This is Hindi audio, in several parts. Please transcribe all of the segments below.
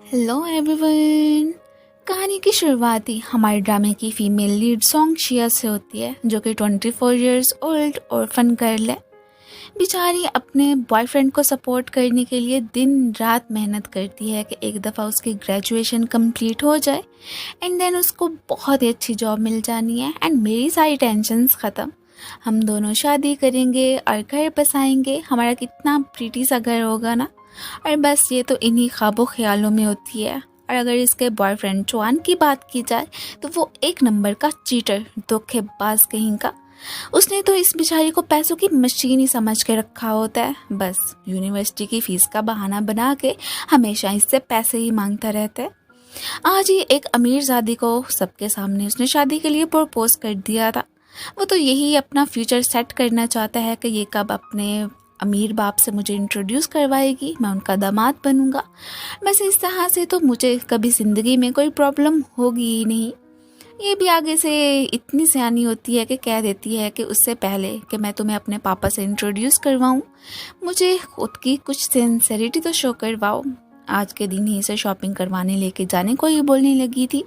Hello everyone. कहानी की शुरुआत ही हमारे ड्रामे की फीमेल लीड सॉन्ग शिया से होती है, जो कि 24 इयर्स ओल्ड ऑर्फन गर्ल है। बेचारी अपने बॉयफ्रेंड को सपोर्ट करने के लिए दिन रात मेहनत करती है कि एक दफ़ा उसकी ग्रेजुएशन कंप्लीट हो जाए एंड देन उसको बहुत ही अच्छी जॉब मिल जानी है एंड मेरी सारी टेंशन्स ख़त्म। हम दोनों शादी करेंगे और घर बसाएंगे, हमारा कितना प्रीटी सा घर होगा ना। और बस ये तो इन्हीं ख्वाबों ख्यालों में होती है। और अगर इसके बॉयफ्रेंड चौहान की बात की जाए तो वो एक नंबर का चीटर, धोखेबाज कहीं का। उसने तो इस बेचारी को पैसों की मशीन ही समझ के रखा होता है। बस यूनिवर्सिटी की फीस का बहाना बना के हमेशा इससे पैसे ही मांगता रहता है। आज ही एक अमीरजादी को सबके सामने उसने शादी के लिए प्रपोज कर दिया था। वो तो यही अपना फ्यूचर सेट करना चाहता है कि ये कब अपने अमीर बाप से मुझे इंट्रोड्यूस करवाएगी, मैं उनका दामाद बनूंगा। बस इस तरह से तो मुझे कभी ज़िंदगी में कोई प्रॉब्लम होगी ही नहीं। ये भी आगे से इतनी सियानी होती है कि कह देती है कि उससे पहले कि मैं तुम्हें अपने पापा से इंट्रोड्यूस करवाऊं, मुझे खुद की कुछ सिंसेरिटी तो शो करवाओ। आज के दिन ही इसे शॉपिंग करवाने लेके जाने को ही बोलने लगी थी।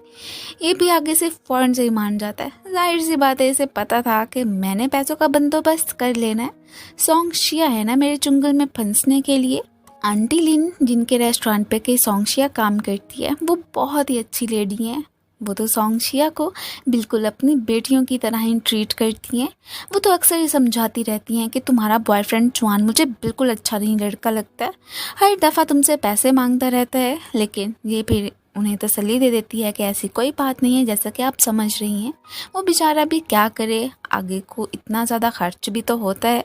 ये भी आगे से फ़ौरन से ही मान जाता है। जाहिर सी बात है, इसे पता था कि मैंने पैसों का बंदोबस्त कर लेना है। सोंगशिया है ना मेरे चुंगल में फंसने के लिए। आंटी लिन, जिनके रेस्टोरेंट पे के सोंगशिया काम करती है, वो बहुत ही अच्छी लेडी हैं। वो तो सोंगशिया को बिल्कुल अपनी बेटियों की तरह ही ट्रीट करती हैं। वो तो अक्सर ही समझाती रहती हैं कि तुम्हारा बॉयफ्रेंड चुआन मुझे बिल्कुल अच्छा नहीं लड़का लगता है, हर दफ़ा तुमसे पैसे मांगता रहता है। लेकिन ये फिर उन्हें तसल्ली दे देती है कि ऐसी कोई बात नहीं है, जैसा कि आप समझ रही हैं। वो बेचारा भी क्या करे, आगे को इतना ज़्यादा खर्च भी तो होता है,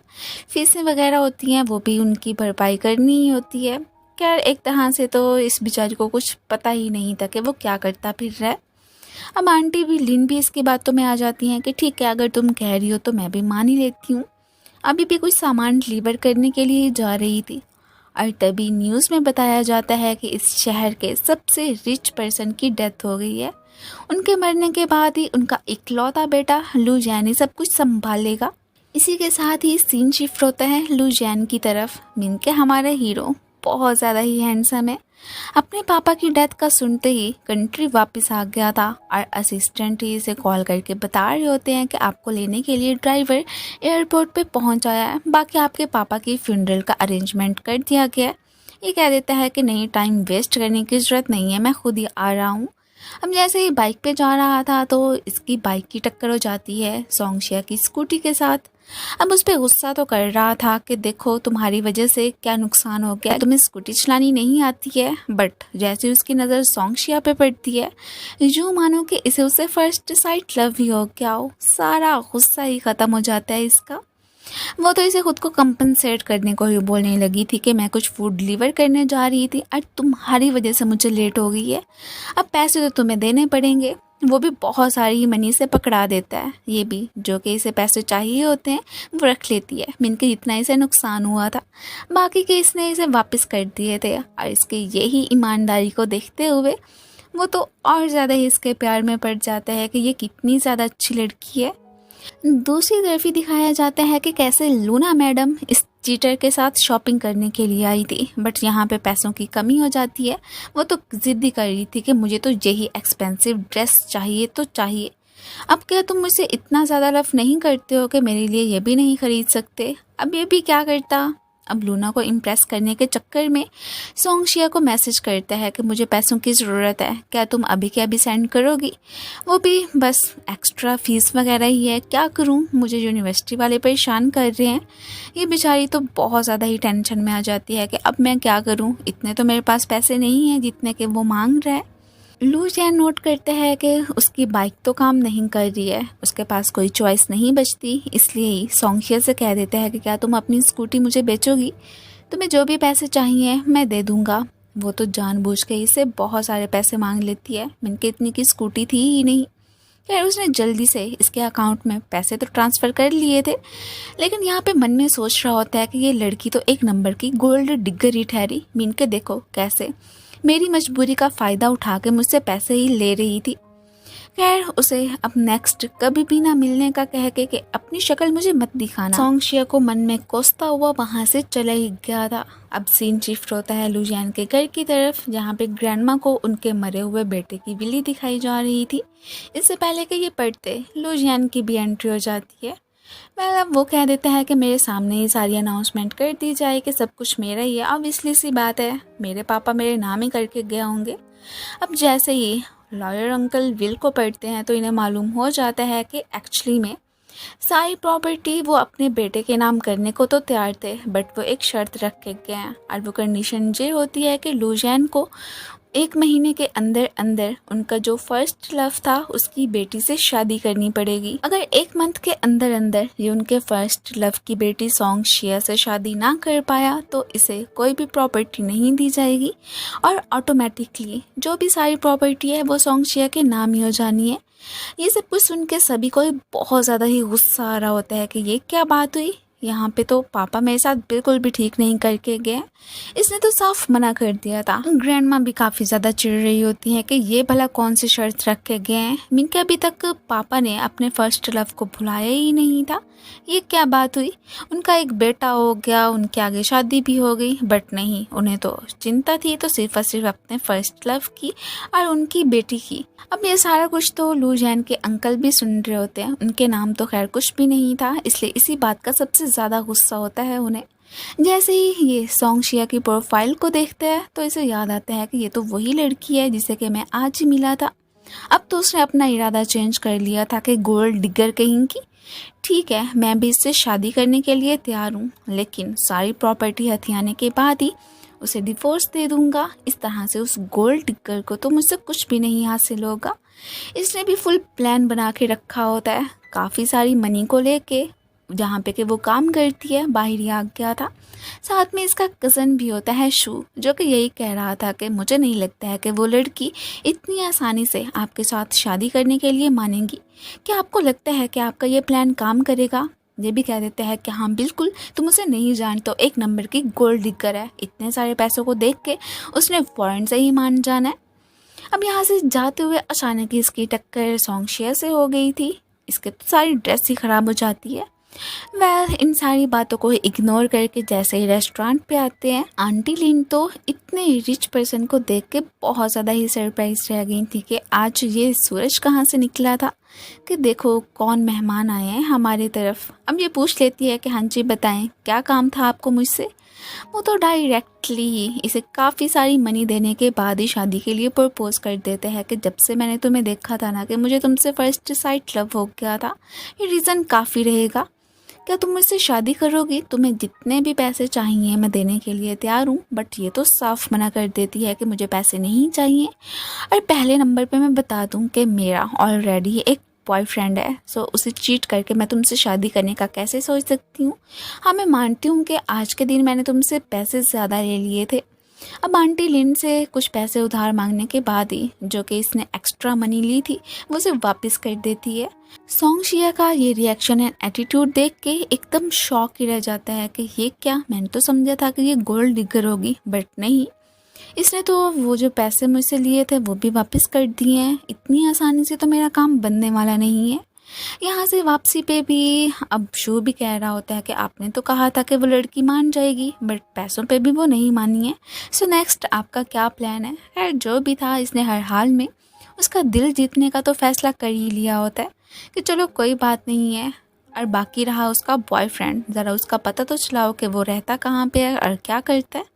फीसें वगैरह होती हैं, वो भी उनकी भरपाई करनी ही होती है। खैर, एक तरह से तो इस बेचारी को कुछ पता ही नहीं था कि वो क्या करता फिर रहा है। अब आंटी भी लिन भी इसकी बातों में आ जाती हैं कि ठीक है, अगर तुम कह रही हो तो मैं भी मान ही लेती हूँ। अभी भी कुछ सामान डिलीवर करने के लिए जा रही थी और तभी न्यूज़ में बताया जाता है कि इस शहर के सबसे रिच पर्सन की डेथ हो गई है। उनके मरने के बाद ही उनका इकलौता बेटा लू जैन ही सब कुछ संभालेगा। इसी के साथ ही सीन शिफ्ट होता है लू जैन की तरफ। मीन के हमारा हीरो बहुत ज़्यादा ही हैंडसम है। अपने पापा की डेथ का सुनते ही कंट्री वापस आ गया था और असिस्टेंट ही इसे कॉल करके बता रहे होते हैं कि आपको लेने के लिए ड्राइवर एयरपोर्ट पे पहुंच आया है, बाकी आपके पापा की फ्यूनरल का अरेंजमेंट कर दिया गया है। ये कह देता है कि नहीं, टाइम वेस्ट करने की ज़रूरत नहीं है, मैं खुद ही आ रहा हूँ। अब जैसे ही बाइक पे जा रहा था तो इसकी बाइक की टक्कर हो जाती है सोंगशिया की स्कूटी के साथ। अब उस पर गुस्सा तो कर रहा था कि देखो तुम्हारी वजह से क्या नुकसान हो गया, तुम्हें स्कूटी चलानी नहीं आती है। बट जैसे उसकी नज़र सोंगशिया पे पड़ती है, यूँ मानो कि इसे उससे फर्स्ट साइट लव ही हो गया हो। सारा गुस्सा ही ख़त्म हो जाता है इसका। वो तो इसे खुद को कंपनसेट करने को ही बोलने लगी थी कि मैं कुछ फूड डिलीवर करने जा रही थी और तुम्हारी वजह से मुझे लेट हो गई है, अब पैसे तो तुम्हें देने पड़ेंगे। वो भी बहुत सारी मनी से पकड़ा देता है। ये भी जो कि इसे पैसे चाहिए होते हैं वो रख लेती है, मीन के जितना इसे नुकसान हुआ था बाकी के इसने इसे वापस कर दिए थे। और इसके यही ईमानदारी को देखते हुए वो तो और ज़्यादा ही इसके प्यार में पड़ जाता है कि ये कितनी ज़्यादा अच्छी लड़की है। दूसरी तरफ ही दिखाया जाता है कि कैसे लूना मैडम इस चीटर के साथ शॉपिंग करने के लिए आई थी, बट यहाँ पे पैसों की कमी हो जाती है। वो तो ज़िद्दी कर रही थी कि मुझे तो यही एक्सपेंसिव ड्रेस चाहिए तो चाहिए। अब क्या तुम मुझसे इतना ज़्यादा लव नहीं करते हो कि मेरे लिए ये भी नहीं खरीद सकते? अब ये भी क्या करता। अब लूना को इम्प्रेस करने के चक्कर में सोंगशिया को मैसेज करता है कि मुझे पैसों की ज़रूरत है, क्या तुम अभी के अभी सेंड करोगी? वो भी बस एक्स्ट्रा फीस वगैरह ही है, क्या करूं, मुझे यूनिवर्सिटी वाले परेशान कर रहे हैं। ये बेचारी तो बहुत ज़्यादा ही टेंशन में आ जाती है कि अब मैं क्या करूं, इतने तो मेरे पास पैसे नहीं हैं जितने के वो मांग रहा है। लू जैन नोट करते हैं कि उसकी बाइक तो काम नहीं कर रही है, उसके पास कोई चॉइस नहीं बचती, इसलिए ही सोंगशिया से कह देते हैं कि क्या तुम अपनी स्कूटी मुझे बेचोगी, तुम्हें जो भी पैसे चाहिए मैं दे दूंगा। वो तो जानबूझ के इससे बहुत सारे पैसे मांग लेती है, मिनके इतनी की स्कूटी थी ही नहीं। खैर, उसने जल्दी से इसके अकाउंट में पैसे तो ट्रांसफ़र कर लिए थे, लेकिन यहाँ पे मन में सोच रहा होता है कि ये लड़की तो एक नंबर की गोल्ड डिगर ही ठहरी। मीन के देखो कैसे मेरी मजबूरी का फ़ायदा उठा के मुझसे पैसे ही ले रही थी। खैर उसे अब नेक्स्ट कभी भी ना मिलने का कह के कि अपनी शक्ल मुझे मत दिखाना, सॉन्ग शिया को मन में कोसता हुआ वहाँ से चला ही गया था। अब सीन शिफ्ट होता है लुजियान के घर की तरफ, जहाँ पे ग्रैंडमा को उनके मरे हुए बेटे की विली दिखाई जा रही थी। इससे पहले कि ये पढ़ते लुजियान की भी एंट्री हो जाती है। अब वो कह देता है कि मेरे सामने ही सारी अनाउंसमेंट कर दी जाए कि सब कुछ मेरा ही है। ऑब्वियसली सी बात है, मेरे पापा मेरे नाम ही करके गए होंगे। अब जैसे ही लॉयर अंकल विल को पढ़ते हैं तो इन्हें मालूम हो जाता है कि एक्चुअली में सारी प्रॉपर्टी वो अपने बेटे के नाम करने को तो तैयार थे, बट वो एक शर्त रख के गए हैं। और वो कंडीशन ये होती है कि लुजियान को 1 महीने के अंदर अंदर उनका जो फर्स्ट लव था उसकी बेटी से शादी करनी पड़ेगी। अगर 1 मंथ के अंदर अंदर ये उनके फर्स्ट लव की बेटी सॉन्ग शिया से शादी ना कर पाया तो इसे कोई भी प्रॉपर्टी नहीं दी जाएगी और ऑटोमेटिकली जो भी सारी प्रॉपर्टी है वो सॉन्ग शिया के नाम ही हो जानी है। ये सब कुछ सुन के सभी को बहुत ज़्यादा ही गुस्सा आ रहा होता है कि ये क्या बात हुई, यहाँ पे तो पापा मेरे साथ बिल्कुल भी ठीक नहीं करके गए, इसने तो साफ मना कर दिया था। ग्रैंडमा भी काफ़ी ज़्यादा चिढ़ रही होती है कि ये भला कौन सी शर्त रख के गए हैं, मीन अभी तक पापा ने अपने फर्स्ट लव को भुलाया ही नहीं था, ये क्या बात हुई। उनका एक बेटा हो गया, उनके आगे शादी भी हो गई, बट नहीं, उन्हें तो चिंता थी तो सिर्फ और सिर्फ अपने फर्स्ट लव की और उनकी बेटी की। अब ये सारा कुछ तो लुजियान के अंकल भी सुन रहे होते हैं, उनके नाम तो खैर कुछ भी नहीं था, इसलिए इसी बात का सबसे ज़्यादा गुस्सा होता है उन्हें। जैसे ही ये सॉन्ग शिया की प्रोफाइल को देखते हैं तो इसे याद आता है कि ये तो वही लड़की है जिसे कि मैं आज ही मिला था। अब तो उसने अपना इरादा चेंज कर लिया था कि गोल्ड डिगर कहीं की, ठीक है मैं भी इससे शादी करने के लिए तैयार हूँ, लेकिन सारी प्रॉपर्टी हथियाने के बाद ही उसे डिवोर्स दे दूंगा। इस तरह से उस गोल्ड डिगर को तो मुझसे कुछ भी नहीं हासिल होगा। इसने भी फुल प्लान बना के रखा होता है, काफ़ी सारी मनी को लेके जहाँ पे कि वो काम करती है बाहर ही आ गया था। साथ में इसका कज़न भी होता है शू, जो कि यही कह रहा था कि मुझे नहीं लगता है कि वो लड़की इतनी आसानी से आपके साथ शादी करने के लिए मानेगी। क्या आपको लगता है कि आपका ये प्लान काम करेगा? ये भी कह देता है कि हाँ बिल्कुल, तुम उसे नहीं जानते, 1 नंबर की गोल्ड डिगर है। इतने सारे पैसों को देख के उसने फ़ौरन से ही मान जाना है। अब यहाँ से जाते हुए अचानक ही इसकी टक्कर सॉन्ग शिया से हो गई थी, इसके तो सारी ड्रेस ही ख़राब हो जाती है। इन सारी बातों को इग्नोर करके जैसे ही रेस्टोरेंट पे आते हैं, आंटी लिन तो इतने रिच पर्सन को देख के बहुत ज़्यादा ही सरप्राइज रह गई थी कि आज ये सूरज कहाँ से निकला था, कि देखो कौन मेहमान आए हैं हमारी तरफ। अब ये पूछ लेती है कि हाँ जी बताएं क्या काम था आपको मुझसे। वो तो डायरेक्टली ही इसे काफ़ी सारी मनी देने के बाद ही शादी के लिए प्रपोज कर देते हैं कि जब से मैंने तुम्हें देखा था ना कि मुझे तुमसे फर्स्ट साइट लव हो गया था, ये रीज़न काफ़ी रहेगा। क्या तुम मुझसे शादी करोगी? तुम्हें जितने भी पैसे चाहिए मैं देने के लिए तैयार हूँ। बट ये तो साफ मना कर देती है कि मुझे पैसे नहीं चाहिए। और पहले नंबर पे मैं बता दूँ कि मेरा ऑलरेडी एक बॉयफ्रेंड है, सो उसे चीट करके मैं तुमसे शादी करने का कैसे सोच सकती हूँ। हाँ मैं मानती हूँ कि आज के दिन मैंने तुमसे पैसे ज़्यादा ले लिए थे। अब आंटी लिन से कुछ पैसे उधार मांगने के बाद ही जो कि इसने एक्स्ट्रा मनी ली थी वो उसे वापस कर देती है। सॉन्ग शिया का ये रिएक्शन एंड एटीट्यूड देख के एकदम शॉक ही रह जाता है कि ये क्या, मैंने तो समझा था कि ये गोल्ड डिगर होगी, बट नहीं, इसने तो वो जो पैसे मुझसे लिए थे वो भी वापस कर दिए हैं। इतनी आसानी से तो मेरा काम बनने वाला नहीं है। यहाँ से वापसी पे भी अब शो भी कह रहा होता है कि आपने तो कहा था कि वो लड़की मान जाएगी, बट पैसों पे भी वो नहीं मानी है। सो नेक्स्ट आपका क्या प्लान है? खैर जो भी था, इसने हर हाल में उसका दिल जीतने का तो फैसला कर ही लिया होता है कि चलो कोई बात नहीं है। और बाकी रहा उसका बॉयफ्रेंड, ज़रा उसका पता तो चलाओ कि वो रहता कहाँ पे है और क्या करता है।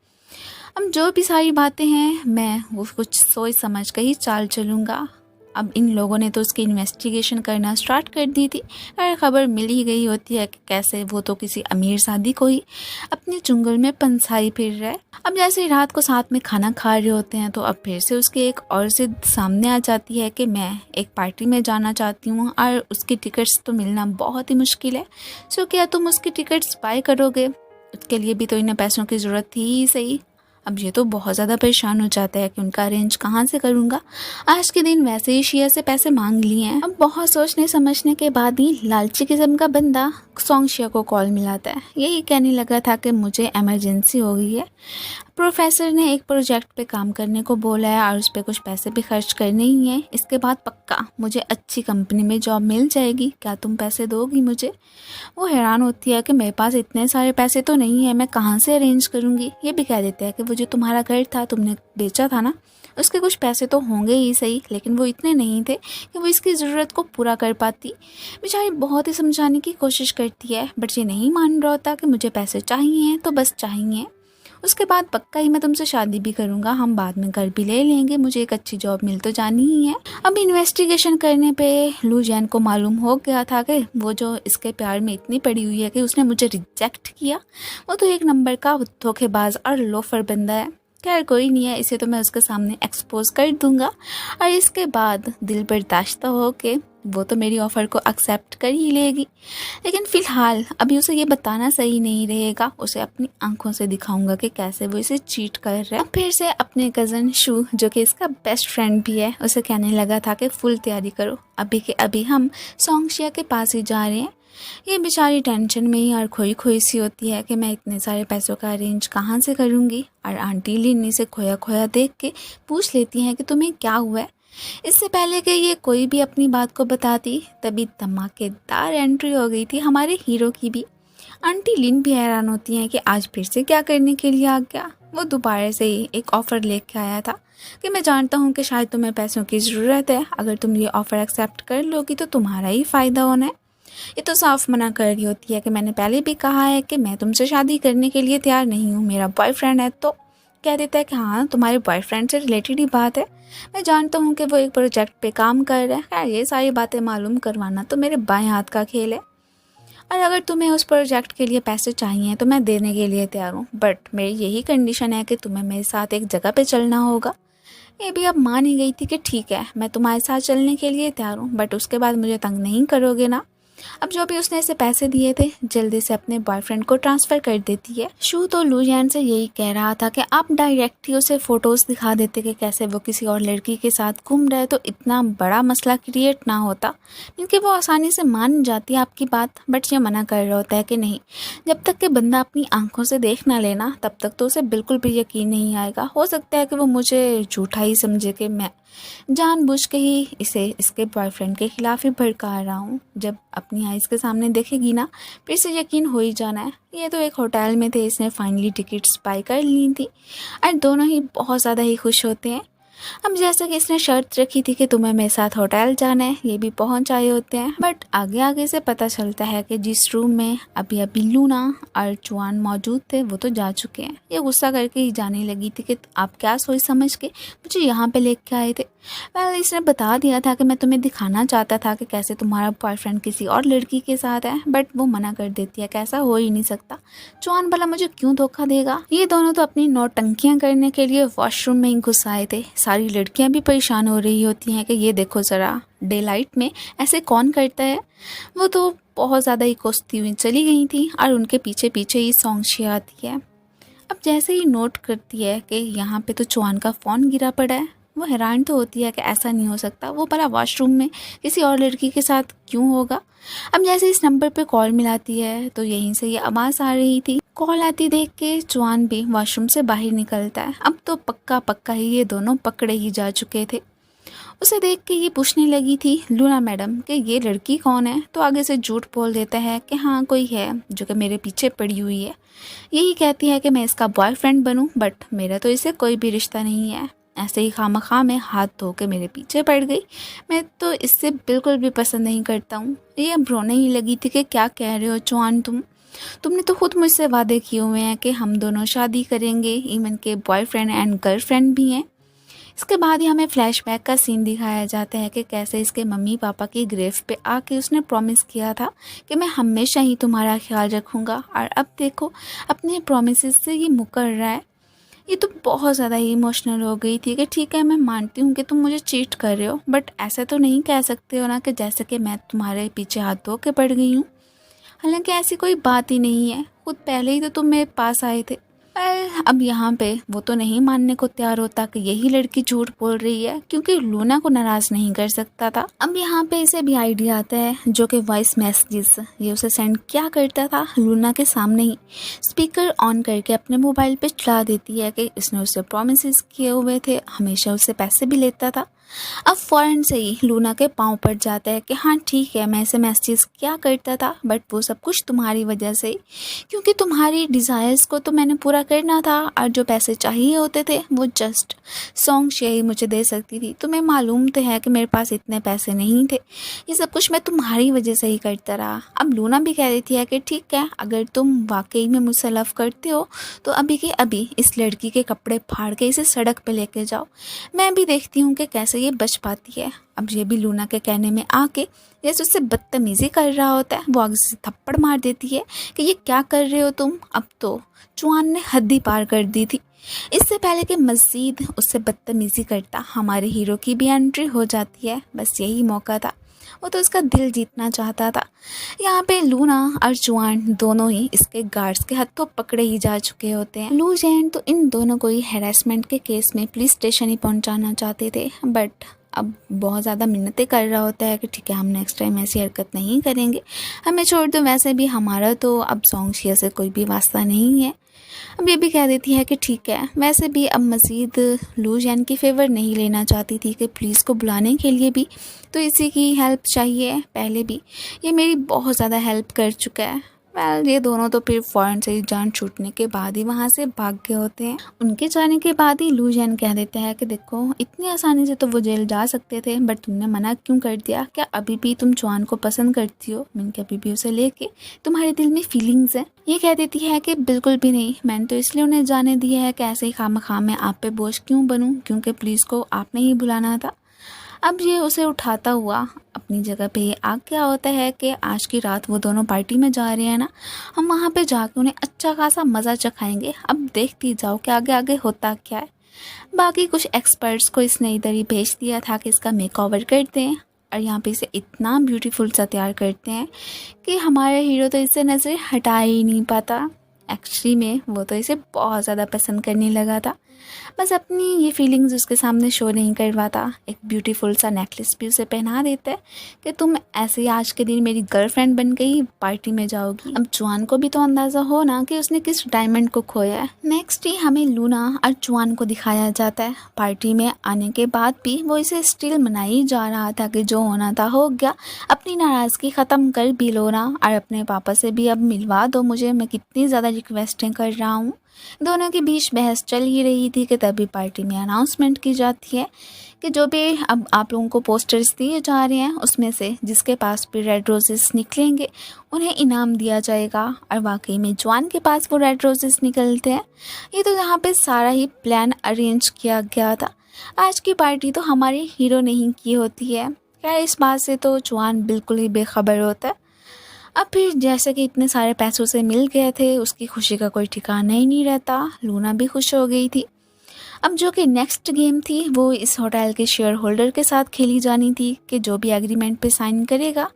अब जो भी सारी बातें हैं मैं वो कुछ सोच समझ कर ही चाल चलूँगा। अब इन लोगों ने तो उसकी इन्वेस्टिगेशन करना स्टार्ट कर दी थी और खबर मिल ही गई होती है कि कैसे वो तो किसी अमीर शादी को ही अपने चुंगल में पंसाई फिर रहा है। अब जैसे ही रात को साथ में खाना खा रहे होते हैं तो अब फिर से उसकी एक और जिद सामने आ जाती है कि मैं एक पार्टी में जाना चाहती हूँ और उसकी टिकट्स तो मिलना बहुत ही मुश्किल है। सो क्या तुम उसकी टिकट्स बाय करोगे? उसके लिए भी तो इन्हें पैसों की ज़रूरत थी ही सही। अब ये तो बहुत ज़्यादा परेशान हो जाता है कि उनका अरेंज कहाँ से करूँगा। आज के दिन वैसे ही शिया से पैसे मांग लिए हैं। अब बहुत सोचने समझने के बाद ही लालची किस्म का बंदा सोंगशिया को कॉल मिलाता है। यही कहने लगा था कि मुझे इमरजेंसी हो गई है, प्रोफेसर ने एक प्रोजेक्ट पे काम करने को बोला है और उस पर कुछ पैसे भी खर्च करने ही हैं। इसके बाद पक्का मुझे अच्छी कंपनी में जॉब मिल जाएगी, क्या तुम पैसे दोगी मुझे? वो हैरान होती है कि मेरे पास इतने सारे पैसे तो नहीं है, मैं कहाँ से अरेंज करूँगी। ये भी कह देते हैं कि वो जो तुम्हारा घर था तुमने बेचा था ना, उसके कुछ पैसे तो होंगे ही सही, लेकिन वो इतने नहीं थे कि वो इसकी ज़रूरत को पूरा कर पाती। बेचारी बहुत ही समझाने की कोशिश करती है, बट ये नहीं मान रहा होता कि मुझे पैसे चाहिए तो बस चाहिए। उसके बाद पक्का ही मैं तुमसे शादी भी करूँगा, हम बाद में घर भी ले लेंगे, मुझे एक अच्छी जॉब मिल तो जानी ही है। अब इन्वेस्टिगेशन करने पे लू जैन को मालूम हो गया था कि वो जो इसके प्यार में इतनी पड़ी हुई है कि उसने मुझे रिजेक्ट किया, वो तो एक नंबर का धोखेबाज और लोफर बंदा है। खैर कोई नहीं है, इसे तो मैं उसके सामने एक्सपोज कर दूंगा और इसके बाद दिल बर्दाश्त हो के वो तो मेरी ऑफ़र को एक्सेप्ट कर ही लेगी। लेकिन फ़िलहाल अभी उसे ये बताना सही नहीं रहेगा, उसे अपनी आंखों से दिखाऊंगा कि कैसे वो इसे चीट कर रहा है। अब फिर से अपने कज़न शू, जो कि इसका बेस्ट फ्रेंड भी है, उसे कहने लगा था कि फुल तैयारी करो, अभी के अभी हम सोंगशिया के पास ही जा रहे हैं। ये बेचारी टेंशन में ही और खोई खोई सी होती है कि मैं इतने सारे पैसों का अरेंज कहाँ से करूँगी। और आंटी लिन्नी से खोया खोया देख के पूछ लेती हैं कि तुम्हें क्या हुआ है। इससे पहले कि ये कोई भी अपनी बात को बताती, तभी धमाकेदार एंट्री हो गई थी हमारे हीरो की भी। आंटी लिन भी हैरान होती हैं कि आज फिर से क्या करने के लिए आ गया। वो दोबारा से ही एक ऑफ़र लेके आया था कि मैं जानता हूँ कि शायद तुम्हें पैसों की ज़रूरत है, अगर तुम ये ऑफ़र एक्सेप्ट कर लोगी तो तुम्हारा ही फ़ायदा होना है। ये तो साफ मना कर रही होती है कि मैंने पहले भी कहा है कि मैं तुमसे शादी करने के लिए तैयार नहीं हूँ, मेरा बॉयफ्रेंड है। तो कह देता है कि हाँ, तुम्हारे बॉयफ्रेंड से रिलेटेड ही बात है, मैं जानता हूँ कि वो एक प्रोजेक्ट पे काम कर रहा है। खैर ये सारी बातें मालूम करवाना तो मेरे बाएं हाथ का खेल है, और अगर तुम्हें उस प्रोजेक्ट के लिए पैसे चाहिए तो मैं देने के लिए तैयार हूँ, बट मेरी यही कंडीशन है कि तुम्हें मेरे साथ एक जगह पे चलना होगा। ये भी अब मान ही गई थी कि ठीक है, मैं तुम्हारे साथ चलने के लिए तैयार हूँ, बट उसके बाद मुझे तंग नहीं करोगे ना। अब जो भी उसने इसे पैसे दिए थे जल्दी से अपने बॉयफ्रेंड को ट्रांसफ़र कर देती है। शू तो लू जैन से यही कह रहा था कि आप डायरेक्ट ही उसे फ़ोटोज़ दिखा देते कि कैसे वो किसी और लड़की के साथ घूम रहे तो इतना बड़ा मसला क्रिएट ना होता, क्योंकि वो आसानी से मान जाती है आपकी बात। बट ये मना कर रहा होता है कि नहीं, जब तक कि बंदा अपनी आंखों से देख ना लेना तब तक तो उसे बिल्कुल भी यकीन नहीं आएगा। हो सकता है कि वो मुझे झूठा ही समझे कि मैं जानबूझ के ही इसे इसके बॉयफ्रेंड के खिलाफ ही भड़का रहा हूँ। जब अपनी आइज़ के सामने देखेगी ना, फिर से यकीन हो ही जाना है। ये तो एक होटल में थे, इसने फाइनली टिकट्स बाय कर ली थी और दोनों ही बहुत ज़्यादा ही खुश होते हैं। अब जैसा कि इसने शर्त रखी थी कि तुम्हें मेरे साथ होटल जाना है, ये भी पहुंच आए होते हैं। बट आगे आगे से पता चलता है कि जिस रूम में अभी अभी लूना और चुआन मौजूद थे वो तो जा चुके हैं। ये गुस्सा करके ही जाने लगी थी कि आप क्या सोच समझ के मुझे यहाँ पे लेके आए थे। इसने बता दिया था कि मैं तुम्हें दिखाना चाहता था कि कैसे तुम्हारा बॉयफ्रेंड किसी और लड़की के साथ है, बट वो मना कर देती है कि ऐसा हो ही नहीं सकता। चुआन भला मुझे क्यों धोखा देगा। ये दोनों तो अपनी नौटंकियां करने के लिए वॉशरूम में ही घुस आए थे। सारी लड़कियां भी परेशान हो रही होती हैं कि ये देखो ज़रा, डे लाइट में ऐसे कौन करता है। वो तो बहुत ज़्यादा ही कोसती हुई चली गई थी और उनके पीछे पीछे ही सोंगशिया आती है। अब जैसे ही नोट करती है कि यहाँ पे तो चुआन का फ़ोन गिरा पड़ा है, वो हैरान तो होती है कि ऐसा नहीं हो सकता, वो भला वॉशरूम में किसी और लड़की के साथ क्यों होगा। अब जैसे इस नंबर पे कॉल मिलाती है तो यहीं से ये आवाज़ आ रही थी। कॉल आती देख के चुआन भी वॉशरूम से बाहर निकलता है। अब तो पक्का पक्का ही ये दोनों पकड़े ही जा चुके थे। उसे देख के ये पूछने लगी थी लूना मैडम कि ये लड़की कौन है, तो आगे से झूठ बोल देता है कि हाँ कोई है जो कि मेरे पीछे पड़ी हुई है। यही कहती है कि मैं इसका बॉयफ्रेंड बनूं, बट मेरा तो इससे कोई भी रिश्ता नहीं है। ऐसे ही खामखा में हाथ धो के मेरे पीछे पड़ गई, मैं तो इससे बिल्कुल भी पसंद नहीं करता हूँ। ये अब रोने ही लगी थी कि क्या कह रहे हो चुआन, तुमने तो खुद मुझसे वादे किए हुए हैं कि हम दोनों शादी करेंगे, इवन के बॉयफ्रेंड एंड गर्लफ्रेंड भी हैं। इसके बाद ही हमें फ्लैशबैक का सीन दिखाया जाता है कि कैसे इसके मम्मी पापा की ग्रेव पे आके उसने प्रॉमिस किया था कि मैं हमेशा ही तुम्हारा ख्याल रखूँगा, और अब देखो अपने प्रॉमिसेस से ये मुकर रहा है। ये तो बहुत ज़्यादा ही इमोशनल हो गई थी कि ठीक है मैं मानती हूँ कि तुम मुझे चीट कर रहे हो, बट ऐसा तो नहीं कह सकते हो ना कि जैसे कि मैं तुम्हारे पीछे हाथ धो के पड़ गई हूँ। हालांकि ऐसी कोई बात ही नहीं है, खुद पहले ही तो तुम मेरे पास आए थे। अब यहाँ पे वो तो नहीं मानने को तैयार होता कि यही लड़की झूठ बोल रही है, क्योंकि लूना को नाराज़ नहीं कर सकता था। अब यहाँ पे इसे भी आइडिया आता है, जो कि वॉइस मैसेजेस ये उसे सेंड क्या करता था, लूना के सामने ही स्पीकर ऑन करके अपने मोबाइल पे चला देती है कि इसने उससे प्रॉमिसेस किए हुए थे, हमेशा उससे पैसे भी लेता था। अब फ़ौरन से ही लूना के पाँव पड़ जाता है कि हाँ ठीक है, मैं ऐसे मैसेज क्या करता था, बट वो सब कुछ तुम्हारी वजह से, क्योंकि तुम्हारी डिज़ायर्स को तो मैंने पूरा करना था, और जो पैसे चाहिए होते थे वो जस्ट सॉन्ग शेयर ही मुझे दे सकती थी। तुम्हें मालूम तो है कि मेरे पास इतने पैसे नहीं थे, ये सब कुछ मैं तुम्हारी वजह से ही करता रहा। अब लूना भी कह देती है कि ठीक है, अगर तुम वाकई में मुझसे लव करते हो तो अभी के अभी इस लड़की के कपड़े फाड़ के इसे सड़क पे लेके जाओ, मैं भी देखती हूँ कि कैसे ये बच पाती है। अब ये भी लूना के कहने में आके जैसे उससे बदतमीज़ी कर रहा होता है, वो आगे से थप्पड़ मार देती है कि ये क्या कर रहे हो तुम। अब तो चुआन ने हद ही पार कर दी थी। इससे पहले कि मज़ीद उससे बदतमीज़ी करता, हमारे हीरो की भी एंट्री हो जाती है। बस यही मौका था, वो तो उसका दिल जीतना चाहता था। यहाँ पे लूना और चुआन दोनों ही इसके गार्ड्स के हाथों पकड़े ही जा चुके होते हैं। लू जैन तो इन दोनों को ही हैरेसमेंट के केस में पुलिस स्टेशन ही पहुँचाना चाहते थे, बट अब बहुत ज़्यादा मिन्नतें कर रहा होता है कि ठीक है, हम नेक्स्ट टाइम ऐसी हरकत नहीं करेंगे, हमें छोड़ दो, वैसे भी हमारा तो अब सॉन्ग शेयर से कोई भी वास्ता नहीं है। अब ये भी कह देती है कि ठीक है, वैसे भी अब मज़ीद लू जैन की फेवर नहीं लेना चाहती थी कि पुलिस को बुलाने के लिए भी तो इसी की हेल्प चाहिए, पहले भी ये मेरी बहुत ज़्यादा हेल्प कर चुका है। ये दोनों तो फिर फ़ौरन से जान छूटने के बाद ही वहाँ से भाग गए होते हैं। उनके जाने के बाद ही लू जैन कह देता है कि देखो, इतनी आसानी से तो वो जेल जा सकते थे, बट तुमने मना क्यों कर दिया? क्या अभी भी तुम चुआन को पसंद करती हो? मैंने क्या अभी भी उसे लेके तुम्हारे दिल में फीलिंग्स है? ये कह देती है कि बिल्कुल भी नहीं, मैंने तो इसलिए उन्हें जाने दिया है कि ऐसे ही खामखा मैं आप पे बोझ क्यों बनूं, क्योंकि पुलिस को आपने ही बुलाना था। अब ये उसे उठाता हुआ अपनी जगह पे आ गया होता है कि आज की रात वो दोनों पार्टी में जा रहे हैं ना, हम वहाँ पे जाके उन्हें अच्छा खासा मज़ा चखाएंगे। अब देखती जाओ कि आगे आगे होता क्या है। बाकी कुछ एक्सपर्ट्स को इसने इधर ही भेज दिया था कि इसका मेकओवर करते हैं, और यहाँ पे इसे इतना ब्यूटीफुल सा तैयार करते हैं कि हमारे हीरो तो इससे नज़र हटा ही नहीं पाता। एक्चुअली में वो तो इसे बहुत ज़्यादा पसंद करने लगा था, बस अपनी ये फीलिंग्स उसके सामने शो नहीं करवाता। एक ब्यूटीफुल सा नेकलेस भी उसे पहना देता है कि तुम ऐसे ही आज के दिन मेरी गर्लफ्रेंड बन गई, पार्टी में जाओगी। अब चुआन को भी तो अंदाज़ा हो ना कि उसने किस डायमंड को खोया है। नेक्स्ट ही हमें लूना और चुआन को दिखाया जाता है। पार्टी में आने के बाद भी वो इसे स्टिल मनाई जा रहा था कि जो होना था हो गया, अपनी नाराज़गी ख़त्म कर भी लो ना, और अपने पापा से भी अब मिलवा दो मुझे, मैं कितनी ज़्यादा रिक्वेस्टें कर रहा हूँ। दोनों के बीच बहस चल ही रही थी कि तभी पार्टी में अनाउंसमेंट की जाती है कि जो भी अब आप लोगों को पोस्टर्स दिए जा रहे हैं, उसमें से जिसके पास भी रेड रोजेस निकलेंगे उन्हें इनाम दिया जाएगा। और वाकई में जवान के पास वो रेड रोजेस निकलते हैं। ये तो यहाँ पे सारा ही प्लान अरेंज किया गया था। आज की पार्टी तो हमारे हीरो ने ही की होती है। खैर, इस बात से तो जवान बिल्कुल ही बेखबर होता है। अब फिर जैसे कि इतने सारे पैसों से मिल गए थे, उसकी खुशी का कोई ठिकाना ही नहीं रहता। लूना भी खुश हो गई थी। अब जो कि नेक्स्ट गेम थी वो इस होटल के शेयर होल्डर के साथ खेली जानी थी कि जो भी एग्रीमेंट पे साइन करेगा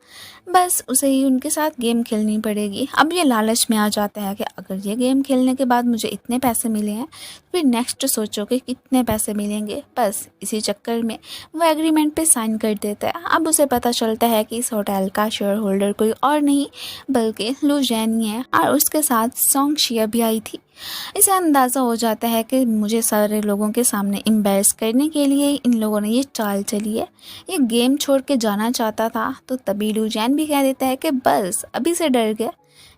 बस उसे ही उनके साथ गेम खेलनी पड़ेगी। अब ये लालच में आ जाता है कि अगर ये गेम खेलने के बाद मुझे इतने पैसे मिले हैं, फिर नेक्स्ट सोचो कि कितने पैसे मिलेंगे। बस इसी चक्कर में वो एग्रीमेंट पे साइन कर देता है। अब उसे पता चलता है कि इस होटल का शेयर होल्डर कोई और नहीं बल्कि लू जैन ही है, और उसके साथ सॉन्ग शिया भी आई थी। इसे अंदाज़ा हो जाता है कि मुझे सारे लोगों के सामने एम्बैरस करने के लिए इन लोगों ने ये चाल चली है। ये गेम छोड़ के जाना चाहता था, तो तभी लू जैन भी कह देता है कि बस अभी से डर गया।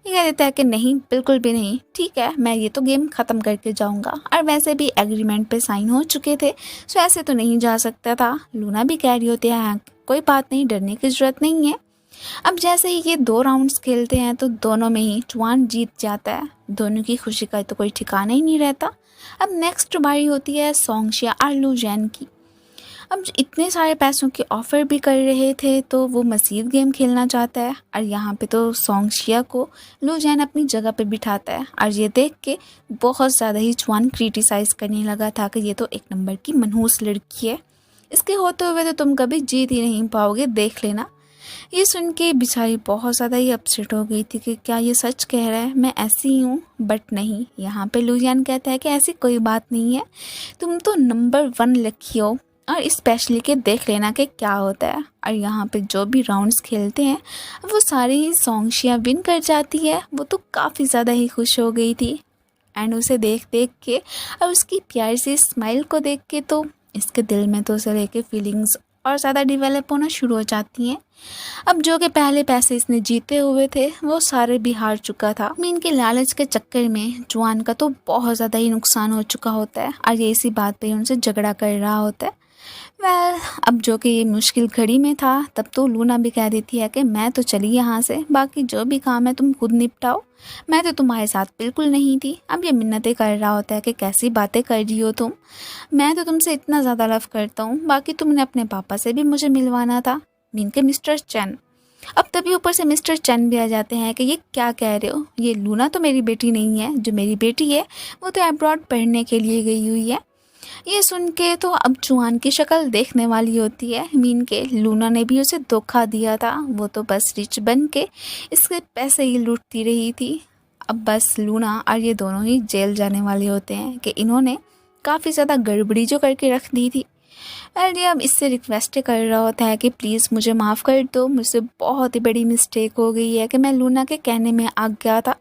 ये कह देता है कि नहीं, बिल्कुल भी नहीं, ठीक है, मैं ये तो गेम ख़त्म करके जाऊंगा। और वैसे भी एग्रीमेंट पे साइन हो चुके थे, सो ऐसे तो नहीं जा सकता था। लूना भी कह रही होती है कोई बात नहीं, डरने की ज़रूरत नहीं है। अब जैसे ही ये 2 राउंड्स खेलते हैं तो दोनों में ही जवान जीत जाता है। दोनों की खुशी का तो कोई ठिकाना ही नहीं रहता। अब नेक्स्ट बारी होती है सॉन्ग शिया और लू जैन की। अब इतने सारे पैसों की ऑफ़र भी कर रहे थे तो वो मज़ीद गेम खेलना चाहता है, और यहाँ पे तो सॉन्ग शिया को लू जैन अपनी जगह पे बिठाता है। और ये देख के बहुत ज़्यादा ही जवान क्रिटिसाइज़ करने लगा था कि ये तो एक नंबर की मनहूस लड़की है, इसके होते हुए तो तुम कभी जीत ही नहीं पाओगे, देख लेना। ये सुन के बेचारी बहुत ज़्यादा ही अपसेट हो गई थी कि क्या ये सच कह रहा है, मैं ऐसी ही हूँ। बट नहीं, यहाँ पे लुजियान कहता है कि ऐसी कोई बात नहीं है, तुम तो नंबर 1 लकी हो और स्पेशली के देख लेना कि क्या होता है। और यहाँ पे जो भी राउंड्स खेलते हैं वो सारे ही सॉन्गशिया विन कर जाती है। वो तो काफ़ी ज़्यादा ही खुश हो गई थी एंड उसे देख देख के और उसकी प्यारी सी स्माइल को देख के तो इसके दिल में तो उसे लेके फीलिंग्स और ज़्यादा डिवेलप होना शुरू हो जाती हैं। अब जो कि पहले पैसे इसने जीते हुए थे वो सारे भी हार चुका था। मीन के लालच के चक्कर में जुआन का तो बहुत ज़्यादा ही नुकसान हो चुका होता है और ये इसी बात पे उनसे झगड़ा कर रहा होता है। अब जो कि ये मुश्किल घड़ी में था तब तो लूना भी कह देती है कि मैं तो चली यहाँ से, बाकी जो भी काम है तुम खुद निपटाओ, मैं तो तुम्हारे साथ बिल्कुल नहीं थी। अब ये मिन्नतें कर रहा होता है कि कैसी बातें कर रही हो तुम, मैं तो तुमसे इतना ज़्यादा लव करता हूँ, बाकी तुमने अपने पापा से भी मुझे मिलवाना था, मीन के मिस्टर चैन। अब तभी ऊपर से मिस्टर चैन भी आ जाते हैं कि ये क्या कह रहे हो, ये लूना तो मेरी बेटी नहीं है, जो मेरी बेटी है वो तो अब्रॉड पढ़ने के लिए गई हुई है। ये सुन के तो अब जुआन की शक्ल देखने वाली होती है। मीन के लूना ने भी उसे धोखा दिया था, वो तो बस रिच बन के इसके पैसे ही लूटती रही थी। अब बस लूना और ये दोनों ही जेल जाने वाले होते हैं कि इन्होंने काफ़ी ज़्यादा गड़बड़ी जो करके रख दी थी। ये अब इससे रिक्वेस्ट कर रहा होता है कि प्लीज़ मुझे माफ़ कर दो, मुझसे बहुत ही बड़ी मिस्टेक हो गई है कि मैं लूना के कहने में आ गया था।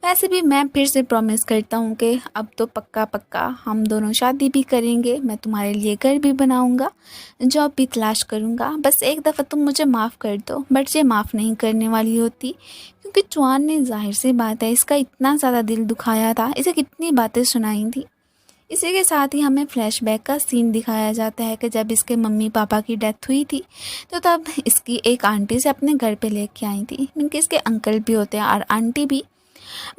वैसे भी मैं फिर से प्रॉमिस करता हूँ कि अब तो पक्का पक्का हम दोनों शादी भी करेंगे, मैं तुम्हारे लिए घर भी बनाऊँगा, जॉब भी तलाश करूँगा, बस एक दफ़ा तुम मुझे माफ़ कर दो। बट ये माफ़ नहीं करने वाली होती क्योंकि जुआन ने जाहिर सी बात है इसका इतना ज़्यादा दिल दुखाया था, इसे कितनी बातें सुनाई थी। इसी के साथ ही हमें फ्लैशबैक का सीन दिखाया जाता है कि जब इसके मम्मी पापा की डेथ हुई थी तो तब इसकी एक आंटी से अपने घर पे लेके आई थी, इनके इसके अंकल भी होते हैं और आंटी भी।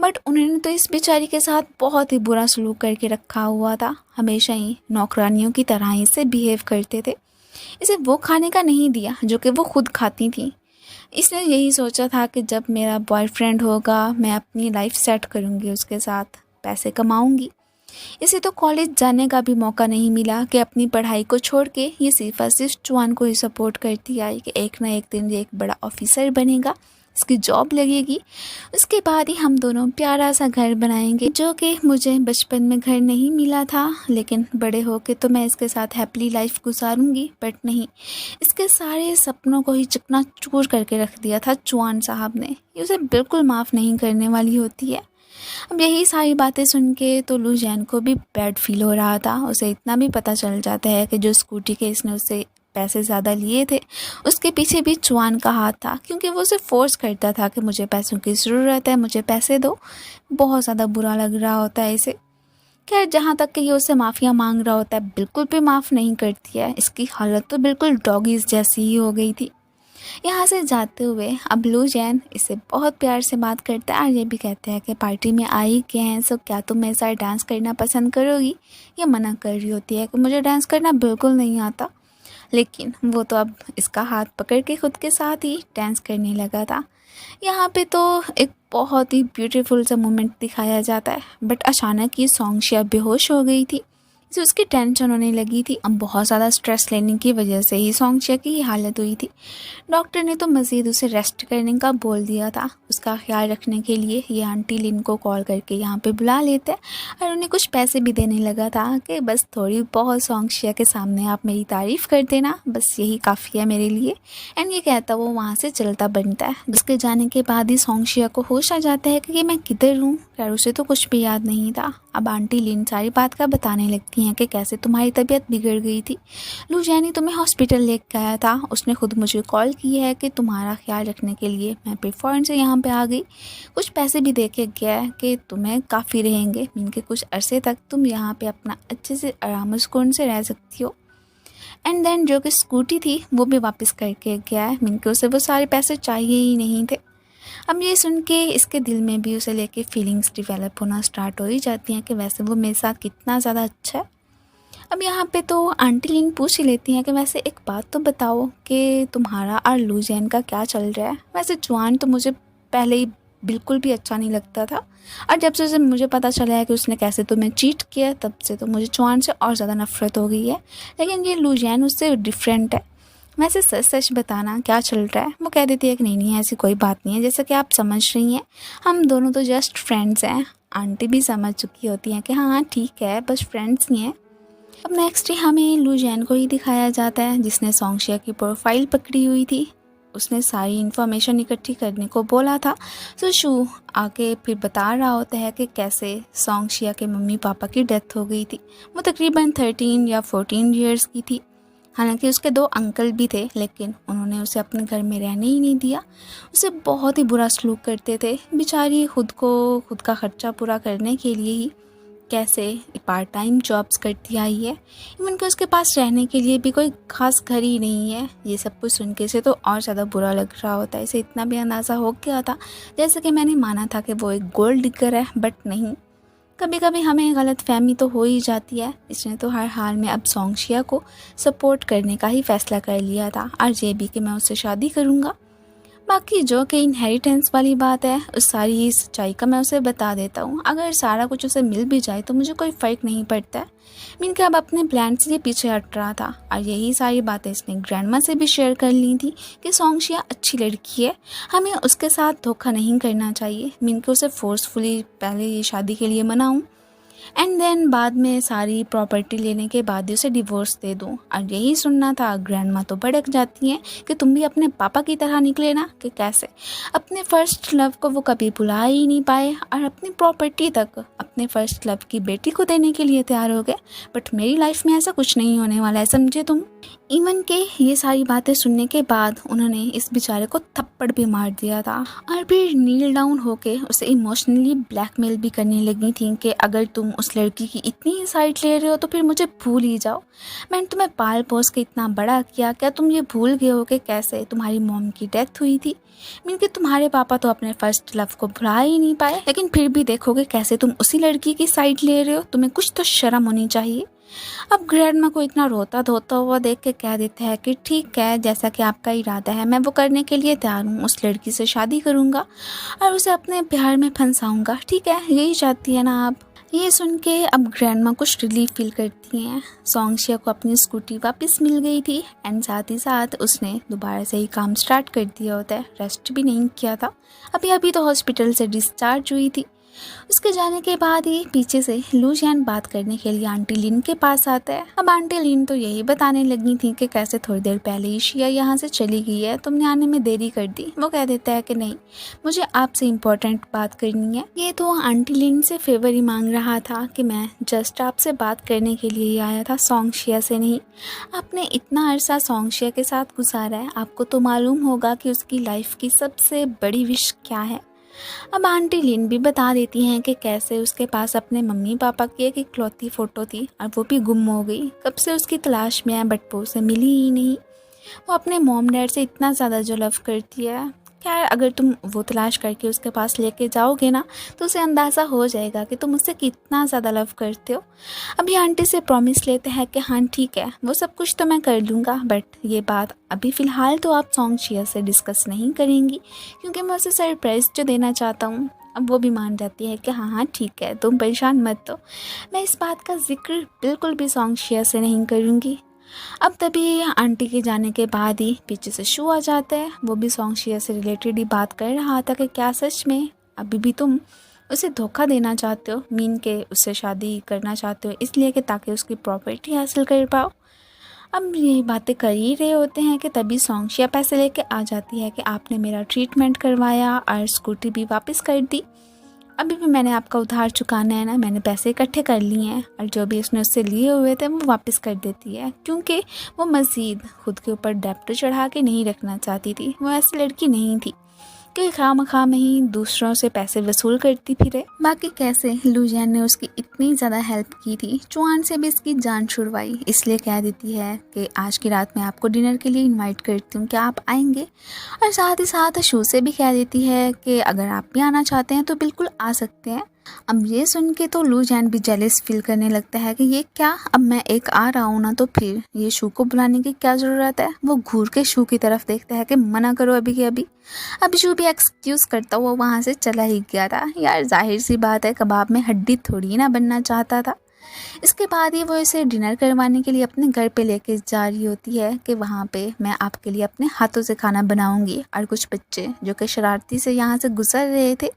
बट उन्होंने तो इस बेचारी के साथ बहुत ही बुरा सलूक करके रखा हुआ था, हमेशा ही नौकरानियों की तरह ही से बिहेव करते थे। इसे वो खाने का नहीं दिया जो कि वो खुद खाती थी। इसने यही सोचा था कि जब मेरा बॉयफ्रेंड होगा मैं अपनी लाइफ सेट करूँगी, उसके साथ पैसे कमाऊँगी। इसे तो कॉलेज जाने का भी मौका नहीं मिला कि अपनी पढ़ाई को छोड़ के ये सिर्फ और सिर्फ जुआन को ही सपोर्ट करती आई कि एक ना एक दिन ये एक बड़ा ऑफिसर बनेगा, इसकी जॉब लगेगी, उसके बाद ही हम दोनों प्यारा सा घर बनाएंगे, जो कि मुझे बचपन में घर नहीं मिला था लेकिन बड़े होके तो मैं इसके साथ हैप्पी लाइफ गुजारूंगी। बट नहीं, इसके सारे सपनों को ही चकनाचूर करके रख दिया था जुआन साहब ने। ये उसे बिल्कुल माफ़ नहीं करने वाली होती है। अब यही सारी बातें सुन के तो लुजियान को भी बैड फील हो रहा था। उसे इतना भी पता चल जाता है कि जो स्कूटी के इसने उससे पैसे ज़्यादा लिए थे उसके पीछे भी जुआन का हाथ था, क्योंकि वो उसे फोर्स करता था कि मुझे पैसों की ज़रूरत है, मुझे पैसे दो। बहुत ज़्यादा बुरा लग रहा होता है इसे। खैर, जहाँ तक कि ये उससे माफ़िया मांग रहा होता है बिल्कुल भी माफ़ नहीं करती है। इसकी हालत तो बिल्कुल डॉगीज़ जैसी ही हो गई थी। यहाँ से जाते हुए अब लुजियान इससे बहुत प्यार से बात करता है और ये भी कहते हैं कि पार्टी में आई क्या है, सो क्या तुम मेरे साथ डांस करना पसंद करोगी। ये मना कर रही होती है कि मुझे डांस करना बिल्कुल नहीं आता, लेकिन वो तो अब इसका हाथ पकड़ के खुद के साथ ही डांस करने लगा था। यहाँ पे तो एक बहुत ही ब्यूटीफुल सा मोमेंट दिखाया जाता है। बट अचानक ये सॉन्गशिया बेहोश हो गई थी, इसे उसकी टेंशन होने लगी थी। अब बहुत ज़्यादा स्ट्रेस लेने की वजह से ही सॉन्गशिया की ये हालत हुई थी। डॉक्टर ने तो मज़ीद उसे रेस्ट करने का बोल दिया था। उसका ख्याल रखने के लिए ये आंटी लिन को कॉल करके यहाँ पे बुला लेते हैं और उन्हें कुछ पैसे भी देने लगा था कि बस थोड़ी बहुत सॉन्गशिया के सामने आप मेरी तारीफ़ कर देना, बस यही काफ़ी है मेरे लिए। एंड ये कहता वो वहाँ से चलता बनता है। उसके जाने के बाद ही सॉन्गशिया को होश आ जाता है कि मैं किधर हूँ। खैर, उसे तो कुछ भी याद नहीं था। अब आंटी लिन सारी बात का बताने लगती हैं कि कैसे तुम्हारी तबीयत बिगड़ गई थी, लुजियानी तुम्हें हॉस्पिटल लेकर आया था, उसने खुद मुझे कॉल की है कि तुम्हारा ख्याल रखने के लिए मैं फिर फ़ौरन से यहाँ पे आ गई। कुछ पैसे भी दे के गया है कि तुम्हें काफ़ी रहेंगे, मीन के कुछ अरसे तक तुम यहाँ पे अपना अच्छे से आराम सुकून से रह सकती हो। एंड देन जो कि स्कूटी थी वो भी वापस करके गया है, मीन के उसे वो सारे पैसे चाहिए ही नहीं थे। अब ये सुन के इसके दिल में भी उसे लेके फीलिंग्स डेवलप होना स्टार्ट हो ही जाती हैं कि वैसे वो मेरे साथ कितना ज़्यादा अच्छा है। अब यहाँ पे तो आंटी लिन पूछ ही लेती हैं कि वैसे एक बात तो बताओ कि तुम्हारा और लुजियान का क्या चल रहा है। वैसे जुआन तो मुझे पहले ही बिल्कुल भी अच्छा नहीं लगता था, और जब से मुझे पता चला है कि उसने कैसे तुम्हें चीट किया तब से तो मुझे जुआन से और ज़्यादा नफरत हो गई है। लेकिन ये लुजियान उससे डिफरेंट है। वैसे सच सच बताना क्या चल रहा है। वो कह देती है कि नहीं नहीं ऐसी कोई बात नहीं है, जैसा कि आप समझ रही हैं हम दोनों तो जस्ट फ्रेंड्स हैं। आंटी भी समझ चुकी होती हैं कि हाँ हाँ ठीक है, बस फ्रेंड्स ही हैं। अब नेक्स्ट डे हमें लू जैन को ही दिखाया जाता है, जिसने सोंगशिया की प्रोफाइल पकड़ी हुई थी। उसने सारी इन्फॉर्मेशन इकट्ठी करने को बोला था। तो शू आके फिर बता रहा होता है कि कैसे सोंगशिया के मम्मी पापा की डेथ हो गई थी। वो तकरीबन 13 या 14 ईयर्स की थी। हालांकि उसके 2 अंकल भी थे, लेकिन उन्होंने उसे अपने घर में रहने ही नहीं दिया। उसे बहुत ही बुरा सलूक करते थे। बेचारी खुद का खर्चा पूरा करने के लिए ही कैसे पार्ट टाइम जॉब्स करती आई है। इवन कि उसके पास रहने के लिए भी कोई खास घर ही नहीं है। ये सब कुछ सुन के से तो और ज़्यादा बुरा लग रहा होता है। इसे इतना भी अंदाज़ा हो गया था, जैसे कि मैंने माना था कि वो एक गोल्ड डिगर है, बट नहीं। कभी कभी हमें गलत फहमी तो हो ही जाती है। इसने तो हर हाल में अब सोंगशिया को सपोर्ट करने का ही फैसला कर लिया था, और ये भी कि मैं उससे शादी करूँगा। बाकी जो कि इनहेरिटेंस वाली बात है, उस सारी ही सच्चाई का मैं उसे बता देता हूँ। अगर सारा कुछ उसे मिल भी जाए तो मुझे कोई फ़र्क नहीं पड़ता है। मीन के अब अपने प्लान से ये पीछे हट रहा था, और यही सारी बातें इसने ग्रैंडमा से भी शेयर कर ली थी कि सोंगशिया अच्छी लड़की है, हमें उसके साथ धोखा नहीं करना चाहिए। मीन के उसे फोर्सफुली पहले ये शादी के लिए मनाऊँ, एंड देन बाद में सारी प्रॉपर्टी लेने के बाद ही उसे डिवोर्स दे दूँ। और यही सुनना था। ग्रैंडमा तो भड़क जाती हैं कि तुम भी अपने पापा की तरह निकले ना, कि कैसे अपने फर्स्ट लव को वो कभी भुला ही नहीं पाए, और अपनी प्रॉपर्टी तक अपने फर्स्ट लव की बेटी को देने के लिए तैयार हो गए। बट मेरी लाइफ में ऐसा कुछ नहीं होने वाला है, समझे तुम। इवन के ये सारी बातें सुनने के बाद उन्होंने इस बेचारे को थप्पड़ भी मार दिया था, और फिर नील डाउन होके उसे इमोशनली ब्लैकमेल भी करने लगी थी कि अगर तुम उस लड़की की इतनी ही साइड ले रहे हो तो फिर मुझे भूल ही जाओ। मैंने तुम्हें पाल पोस के इतना बड़ा किया, क्या तुम ये भूल गए हो कि कैसे तुम्हारी मॉम की डेथ हुई थी। मीन कि तुम्हारे पापा तो अपने फर्स्ट लव को भुला ही नहीं पाए, लेकिन फिर भी देखोगे कैसे तुम उसी लड़की की साइड ले रहे हो। तुम्हें कुछ तो शर्म होनी चाहिए। अब ग्रैंडमा को इतना रोता धोता हुआ देख के कह देता है कि ठीक है, जैसा कि आपका इरादा है मैं वो करने के लिए तैयार हूँ। उस लड़की से शादी करूँगा और उसे अपने प्यार में फंसाऊँगा। ठीक है, यही चाहती है ना आप। ये सुन के अब ग्रैंडमा कुछ रिलीफ फील करती हैं। सोंगशिया को अपनी स्कूटी वापस मिल गई थी, एंड साथ ही साथ उसने दोबारा से ही काम स्टार्ट कर दिया होता है। रेस्ट भी नहीं किया था, अभी अभी तो हॉस्पिटल से डिस्चार्ज हुई थी। उसके जाने के बाद ही पीछे से लू जैन बात करने के लिए आंटी लिन के पास आता है। अब आंटी लिन तो यही बताने लगी थी कि कैसे थोड़ी देर पहले ही शिया यहाँ से चली गई है, तुमने आने में देरी कर दी। वो कह देता है कि नहीं, मुझे आपसे इम्पोर्टेंट बात करनी है। ये तो आंटी लिन से फेवर ही मांग रहा था कि मैं जस्ट आपसे बात करने के लिए ही आया था, सोंगशिया से नहीं। आपने इतना अरसा सोंगशिया के साथ गुजारा है, आपको तो मालूम होगा कि उसकी लाइफ की सबसे बड़ी विश क्या है। अब आंटी लिन भी बता देती हैं कि कैसे उसके पास अपने मम्मी पापा की एक इकलौती फ़ोटो थी, और वो भी गुम हो गई। कब से उसकी तलाश में है, बट वो उसे मिली ही नहीं। वो अपने मॉम डैड से इतना ज़्यादा जो लव करती है, क्या अगर तुम वो तलाश करके उसके पास लेके जाओगे ना, तो उसे अंदाज़ा हो जाएगा कि तुम उससे कितना ज़्यादा लव करते हो। अभी आंटी से प्रॉमिस लेते हैं कि हाँ ठीक है, वो सब कुछ तो मैं कर लूँगा, बट ये बात अभी फ़िलहाल तो आप सोंगशिया से डिस्कस नहीं करेंगी, क्योंकि मैं उसे सरप्राइज़ जो देना चाहता हूँ। अब वो भी मान जाती है कि हाँ हाँ ठीक है, तुम परेशान मत हो, मैं इस बात का जिक्र बिल्कुल भी सोंगशिया से नहीं करूँगी। अब तभी आंटी के जाने के बाद ही पीछे से शू आ जाता है। वो भी सोंगशिया से रिलेटेड ही बात कर रहा था कि क्या सच में अभी भी तुम उसे धोखा देना चाहते हो, मीन के उससे शादी करना चाहते हो इसलिए कि ताकि उसकी प्रॉपर्टी हासिल कर पाओ। अब यही बातें कर ही रहे होते हैं कि तभी सोंगशिया पैसे लेके आ जाती है कि आपने मेरा ट्रीटमेंट करवाया और स्कूटी भी वापस कर दी। अभी भी मैंने आपका उधार चुकाना है ना, मैंने पैसे इकट्ठे कर लिए हैं, और जो भी उसने उससे लिए हुए थे वो वापस कर देती है, क्योंकि वो मज़ीद खुद के ऊपर डेप्ट चढ़ा के नहीं रखना चाहती थी। वो ऐसी लड़की नहीं थी कि खामखा में ही दूसरों से पैसे वसूल करती फिरे। बाकी कैसे लू जैन ने उसकी इतनी ज़्यादा हेल्प की थी, चुआन से भी इसकी जान छुड़वाई, इसलिए कह देती है कि आज की रात मैं आपको डिनर के लिए इनवाइट करती हूँ, क्या आप आएंगे। और साथ ही साथ शू से भी कह देती है कि अगर आप भी आना चाहते हैं तो बिल्कुल आ सकते हैं। अब ये सुन के तो लू जैन भी जेलस फील करने लगता है कि ये क्या, अब मैं एक आ रहा हूँ ना, तो फिर ये शू को बुलाने की क्या ज़रूरत है। वो घूर के शू की तरफ देखता है कि मना करो अभी के अभी। अब शू भी एक्सक्यूज़ करता हुआ वहाँ से चला ही गया था। यार जाहिर सी बात है, कबाब में हड्डी थोड़ी ना बनना चाहता था। इसके बाद ही वो इसे डिनर करवाने के लिए अपने घर पे लेके जा रही होती है कि वहाँ पे मैं आपके लिए अपने हाथों से खाना बनाऊंगी। और कुछ बच्चे जो कि शरारती से यहाँ से गुजर रहे थे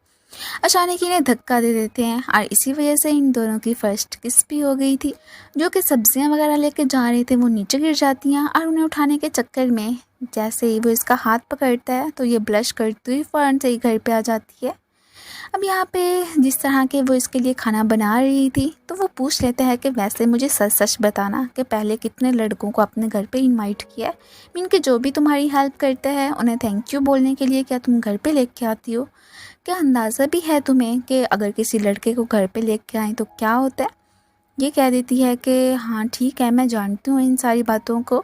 अचानक इन्हें धक्का दे देते हैं और इसी वजह से इन दोनों की फर्स्ट किस भी हो गई थी। जो कि सब्जियां वगैरह लेके जा रहे थे वो नीचे गिर जाती हैं और उन्हें उठाने के चक्कर में जैसे ही वो इसका हाथ पकड़ता है तो ये ब्लश करती हुई फ़ौरन से ही घर पे आ जाती है। अब यहाँ पे जिस तरह के वो इसके लिए खाना बना रही थी तो वो पूछ लेता है कि वैसे मुझे सच सच बताना कि पहले कितने लड़कों को अपने घर पे इनवाइट किया है। मीन कि जो भी तुम्हारी हेल्प करते हैं उन्हें थैंक यू बोलने के लिए क्या तुम घर पे लेके आती हो? क्या अंदाज़ा भी है तुम्हें कि अगर किसी लड़के को घर पे लेके आए तो क्या होता है? ये कह देती है कि हाँ ठीक है, मैं जानती हूँ इन सारी बातों को,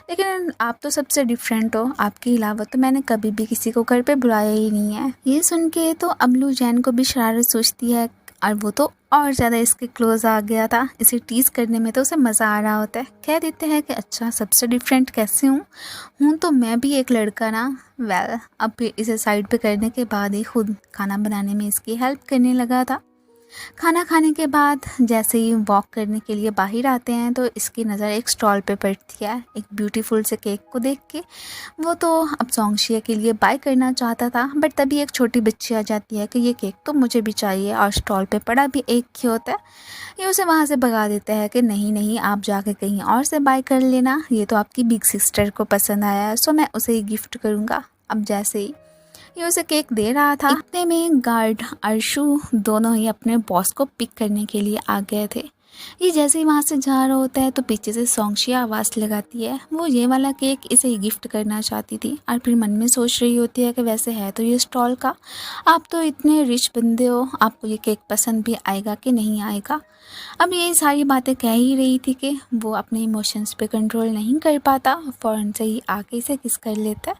लेकिन आप तो सबसे डिफरेंट हो। आपके अलावा तो मैंने कभी भी किसी को घर पे बुलाया ही नहीं है। ये सुन के तो अब लू जैन को भी शरारत सोचती है और वो तो और ज़्यादा इसके क्लोज आ गया था। इसे टीज़ करने में तो उसे मज़ा आ रहा होता है। कह देते हैं कि अच्छा सबसे डिफरेंट कैसे हूँ तो मैं भी एक लड़का ना। वेल अब फिर इसे साइड पे करने के बाद ही खुद खाना बनाने में इसकी हेल्प करने लगा था। खाना खाने के बाद जैसे ही वॉक करने के लिए बाहर आते हैं तो इसकी नज़र एक स्टॉल पे पड़ती है एक ब्यूटीफुल से केक को देख के। वो तो अब सोंगशिया के लिए बाय करना चाहता था बट तभी एक छोटी बच्ची आ जाती है कि ये केक तो मुझे भी चाहिए और स्टॉल पे पड़ा भी एक ही होता है। ये उसे वहाँ से भगा देता है कि नहीं नहीं, आप जाके कहीं और से बाय कर लेना, ये तो आपकी बिग सिस्टर को पसंद आया है सो मैं उसे ही गिफ्ट करूँगा। अब जैसे ही ये उसे केक दे रहा था इतने में गार्ड अर्शु दोनों ही अपने बॉस को पिक करने के लिए आ गए थे। ये जैसे ही वहाँ से जा रहा होता है तो पीछे से सोंगशिया आवाज़ लगाती है। वो ये वाला केक इसे ही गिफ्ट करना चाहती थी और फिर मन में सोच रही होती है कि वैसे है तो ये स्टॉल का, आप तो इतने रिच बंदे हो, आपको ये केक पसंद भी आएगा कि नहीं आएगा। अब ये सारी बातें कह ही रही थी कि वो अपने इमोशंस पे कंट्रोल नहीं कर पाता, फ़ौरन से ही आके इसे किस कर लेता है।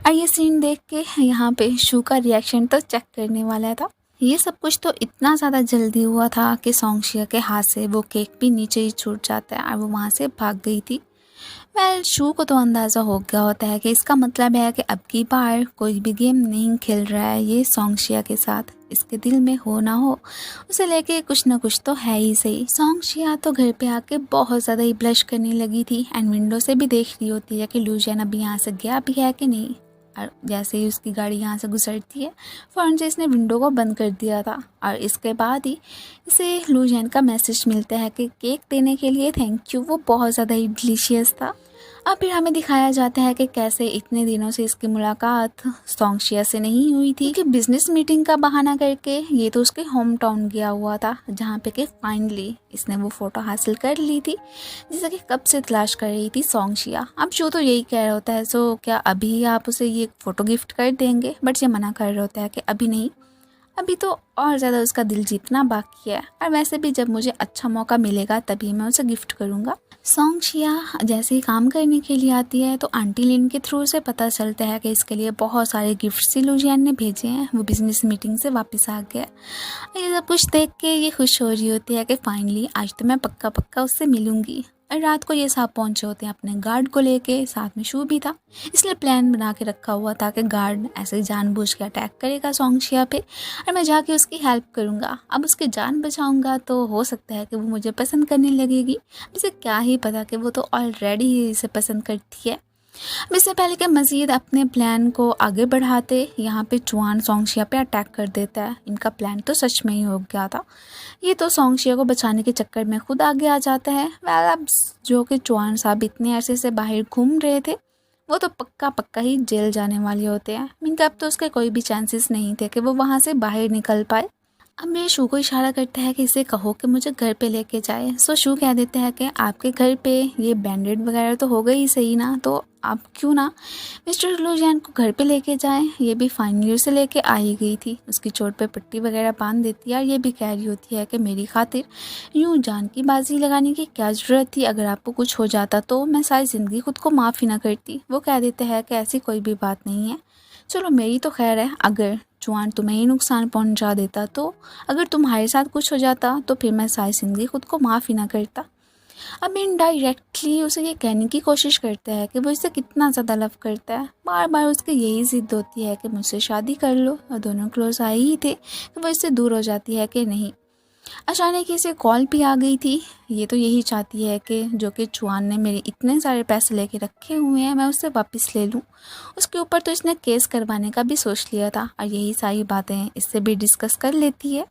और ये सीन देख के यहाँ पे शू का रिएक्शन तो चेक करने वाला था। ये सब कुछ तो इतना ज़्यादा जल्दी हुआ था कि सोंगशिया के हाथ से वो केक भी नीचे ही छूट जाता है और वो वहाँ से भाग गई थी। वेल शू को तो अंदाज़ा हो गया होता है कि इसका मतलब है कि अब की बार कोई भी गेम नहीं खेल रहा है ये सोंगशिया के साथ। इसके दिल में हो ना हो उसे लेके कुछ ना कुछ तो है ही सही। सोंगशिया तो घर पे आके बहुत ज़्यादा ही ब्लश करने लगी थी एंड विंडो से भी देख रही होती है कि लू जैन अभी यहाँ से गया भी है कि नहीं। और जैसे ही उसकी गाड़ी यहाँ से गुजरती है फ़ौरन से इसने विंडो को बंद कर दिया था और इसके बाद ही इसे लू जैन का मैसेज मिलता है कि केक देने के लिए थैंक यू, वो बहुत ज़्यादा ही डिलीशियस था। अब फिर हमें दिखाया जाता है कि कैसे इतने दिनों से इसकी मुलाकात सोंगशिया से नहीं हुई थी कि बिजनेस मीटिंग का बहाना करके ये तो उसके होम टाउन गया हुआ था जहाँ पे कि फाइनली इसने वो फ़ोटो हासिल कर ली थी जिसे कि कब से तलाश कर रही थी सोंगशिया। अब शो तो यही कह रहा होता है सो क्या अभी आप उसे ये फ़ोटो गिफ्ट कर देंगे, बट ये मना कर रहा होता है कि अभी नहीं, अभी तो और ज़्यादा उसका दिल जीतना बाकी है और वैसे भी जब मुझे अच्छा मौका मिलेगा तभी मैं उसे गिफ्ट करूँगा। सोंगशिया जैसे ही काम करने के लिए आती है तो आंटी लिन के थ्रू से पता चलता है कि इसके लिए बहुत सारे गिफ्ट्स लू जैन ने भेजे हैं। वो बिजनेस मीटिंग से वापस आ गया। ये सब कुछ देख के ये खुश हो रही होती है कि फाइनली आज तो मैं पक्का पक्का उससे मिलूंगी। और रात को ये साहब पहुंचे होते हैं अपने गार्ड को लेके, साथ में शू भी था, इसलिए प्लान बना के रखा हुआ था कि गार्ड ऐसे ही जानबूझ के अटैक करेगा सोंगशिया पे और मैं जाके उसकी हेल्प करूँगा। अब उसकी जान बचाऊँगा तो हो सकता है कि वो मुझे पसंद करने लगेगी। इसे क्या ही पता कि वो तो ऑलरेडी ही इसे पसंद करती है। अब इससे पहले कि मज़ीद अपने प्लान को आगे बढ़ाते यहाँ पे चुआन सोंगशिया पे अटैक कर देता है। इनका प्लान तो सच में ही हो गया था। ये तो सोंगशिया को बचाने के चक्कर में खुद आगे आ जाता है। वेल अब जो कि चुआन साहब इतने अरसे से बाहर घूम रहे थे वो तो पक्का पक्का ही जेल जाने वाले होते हैं। मीन अब तो उसके कोई भी चांसेस नहीं थे कि वो वहाँ से बाहर निकल पाए। अब मेरे शू को इशारा करता है कि इसे कहो कि मुझे घर पे लेके जाए। सो शू कह देते हैं कि आपके घर पे ये बैंडेड वगैरह तो हो गई सही ना, तो आप क्यों ना मिस्टर लू जैन को घर पे लेके जाएं। ये भी फाइनली उसे लेके आ ही गई थी। उसकी चोट पे पट्टी वगैरह बांध देती है और ये भी कह रही होती है कि मेरी खातिर यूँ जान की बाजी लगाने की क्या ज़रूरत थी, अगर आपको कुछ हो जाता तो मैं सारी ज़िंदगी खुद को माफ़ ही ना करती। वो कह देते हैं कि ऐसी कोई भी बात नहीं है, चलो मेरी तो खैर है, अगर चुआन तुम्हें ही नुकसान पहुंचा देता तो, अगर तुम्हारे साथ कुछ हो जाता तो फिर मैं सारी जिंदगी खुद को माफ़ ही ना करता। अब इनडायरेक्टली उसे ये कहने की कोशिश करता है कि वो इसे कितना ज़्यादा लव करता है। बार बार उसकी यही ज़िद होती है कि मुझसे शादी कर लो और दोनों क्लोज आए ही थे कि वो इससे दूर हो जाती है कि नहीं। अचानक ही इसे कॉल भी आ गई थी। ये तो यही चाहती है कि जो कि चुआन ने मेरे इतने सारे पैसे लेके रखे हुए हैं मैं उससे वापस ले लूँ। उसके ऊपर तो इसने केस करवाने का भी सोच लिया था और यही सारी बातें इससे भी डिस्कस कर लेती है।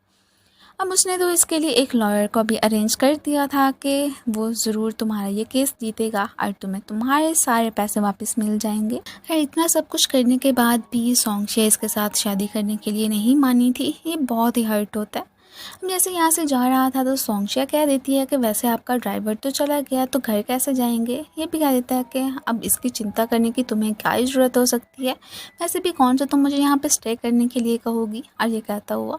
अब उसने तो इसके लिए एक लॉयर को भी अरेंज कर दिया था कि वो ज़रूर तुम्हारा ये केस जीतेगा और तुम्हें तुम्हारे सारे पैसे वापस मिल जाएंगे। खैर इतना सब कुछ करने के बाद भी सोंगशे इसके साथ शादी करने के लिए नहीं मानी थी। ये बहुत ही हर्ट होता है। अब जैसे यहाँ से जा रहा था तो सोंगशे कह देती है कि वैसे आपका ड्राइवर तो चला गया तो घर कैसे जाएंगे। ये भी कह देता है कि अब इसकी चिंता करने की तुम्हें क्या ही ज़रूरत हो सकती है, वैसे भी कौन सा तुम मुझे यहाँ पे स्टे करने के लिए कहोगी। और ये कहता हुआ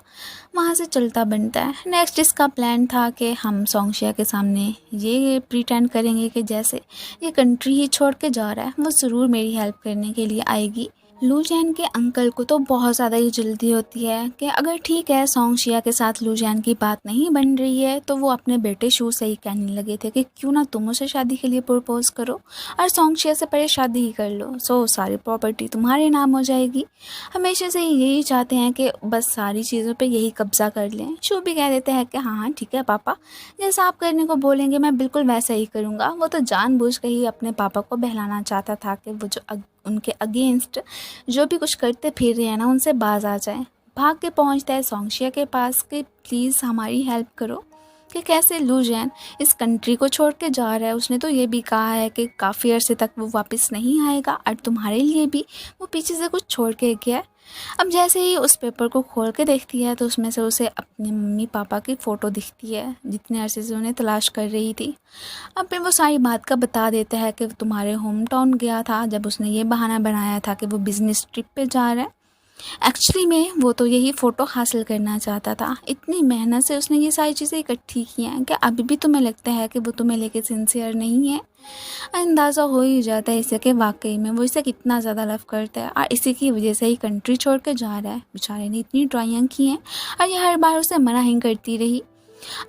वहाँ से चलता बनता है। नेक्स्ट इसका प्लान था कि हम सोंगशे के सामने ये प्रिटेंड करेंगे कि जैसे ये कंट्री ही छोड़ के जा रहा है, वो ज़रूर मेरी हेल्प करने के लिए आएगी। लू जैन के अंकल को तो बहुत ज़्यादा ही जल्दी होती है कि अगर ठीक है सोंगशिया के साथ लू जैन की बात नहीं बन रही है तो वो अपने बेटे शू से ही कहने लगे थे कि क्यों ना तुम उसे शादी के लिए प्रपोज करो और सोंगशिया से पहले शादी ही कर लो, सो सारी प्रॉपर्टी तुम्हारे नाम हो जाएगी। हमेशा से यही चाहते हैं कि बस सारी चीज़ों पे यही कब्जा कर लें। शू भी कह देते हैं कि हाँ हाँ ठीक है पापा, जैसा आप करने को बोलेंगे मैं बिल्कुल वैसा ही करूँगा। वो तो जानबूझ के ही अपने पापा को बहलाना चाहता था कि वो जो उनके अगेंस्ट जो भी कुछ करते फिर रहे हैं ना उनसे बाज आ जाए। भाग के पहुंचता है सोंगशिया के पास कि प्लीज़ हमारी हेल्प करो कि कैसे लू जैन इस कंट्री को छोड़ के जा रहा है। उसने तो ये भी कहा है कि काफ़ी अरसे तक वो वापस नहीं आएगा और तुम्हारे लिए भी वो पीछे से कुछ छोड़ के गया है। अब जैसे ही उस पेपर को खोल के देखती है तो उसमें से उसे अपने मम्मी पापा की फ़ोटो दिखती है जितने अरसे से उन्हें तलाश कर रही थी। अब फिर वो सारी बात का बता देता है कि तुम्हारे होम टाउन गया था जब उसने ये बहाना बनाया था कि वो बिज़नेस ट्रिप पे जा रहा है। एक्चुअली में वो तो यही फ़ोटो हासिल करना चाहता था। इतनी मेहनत से उसने ये सारी चीज़ें इकट्ठी की हैं कि अभी भी तुम्हें लगता है कि वो तुम्हें लेके सिंसियर नहीं है। अंदाज़ा हो ही जाता है इसे कि वाकई में वो इसे कितना ज़्यादा लव करता है और इसी की वजह से ही कंट्री छोड़ कर जा रहा है। बेचारे ने इतनी ट्राइयाँ की हैं और ये हर बार उसे मना ही करती रही।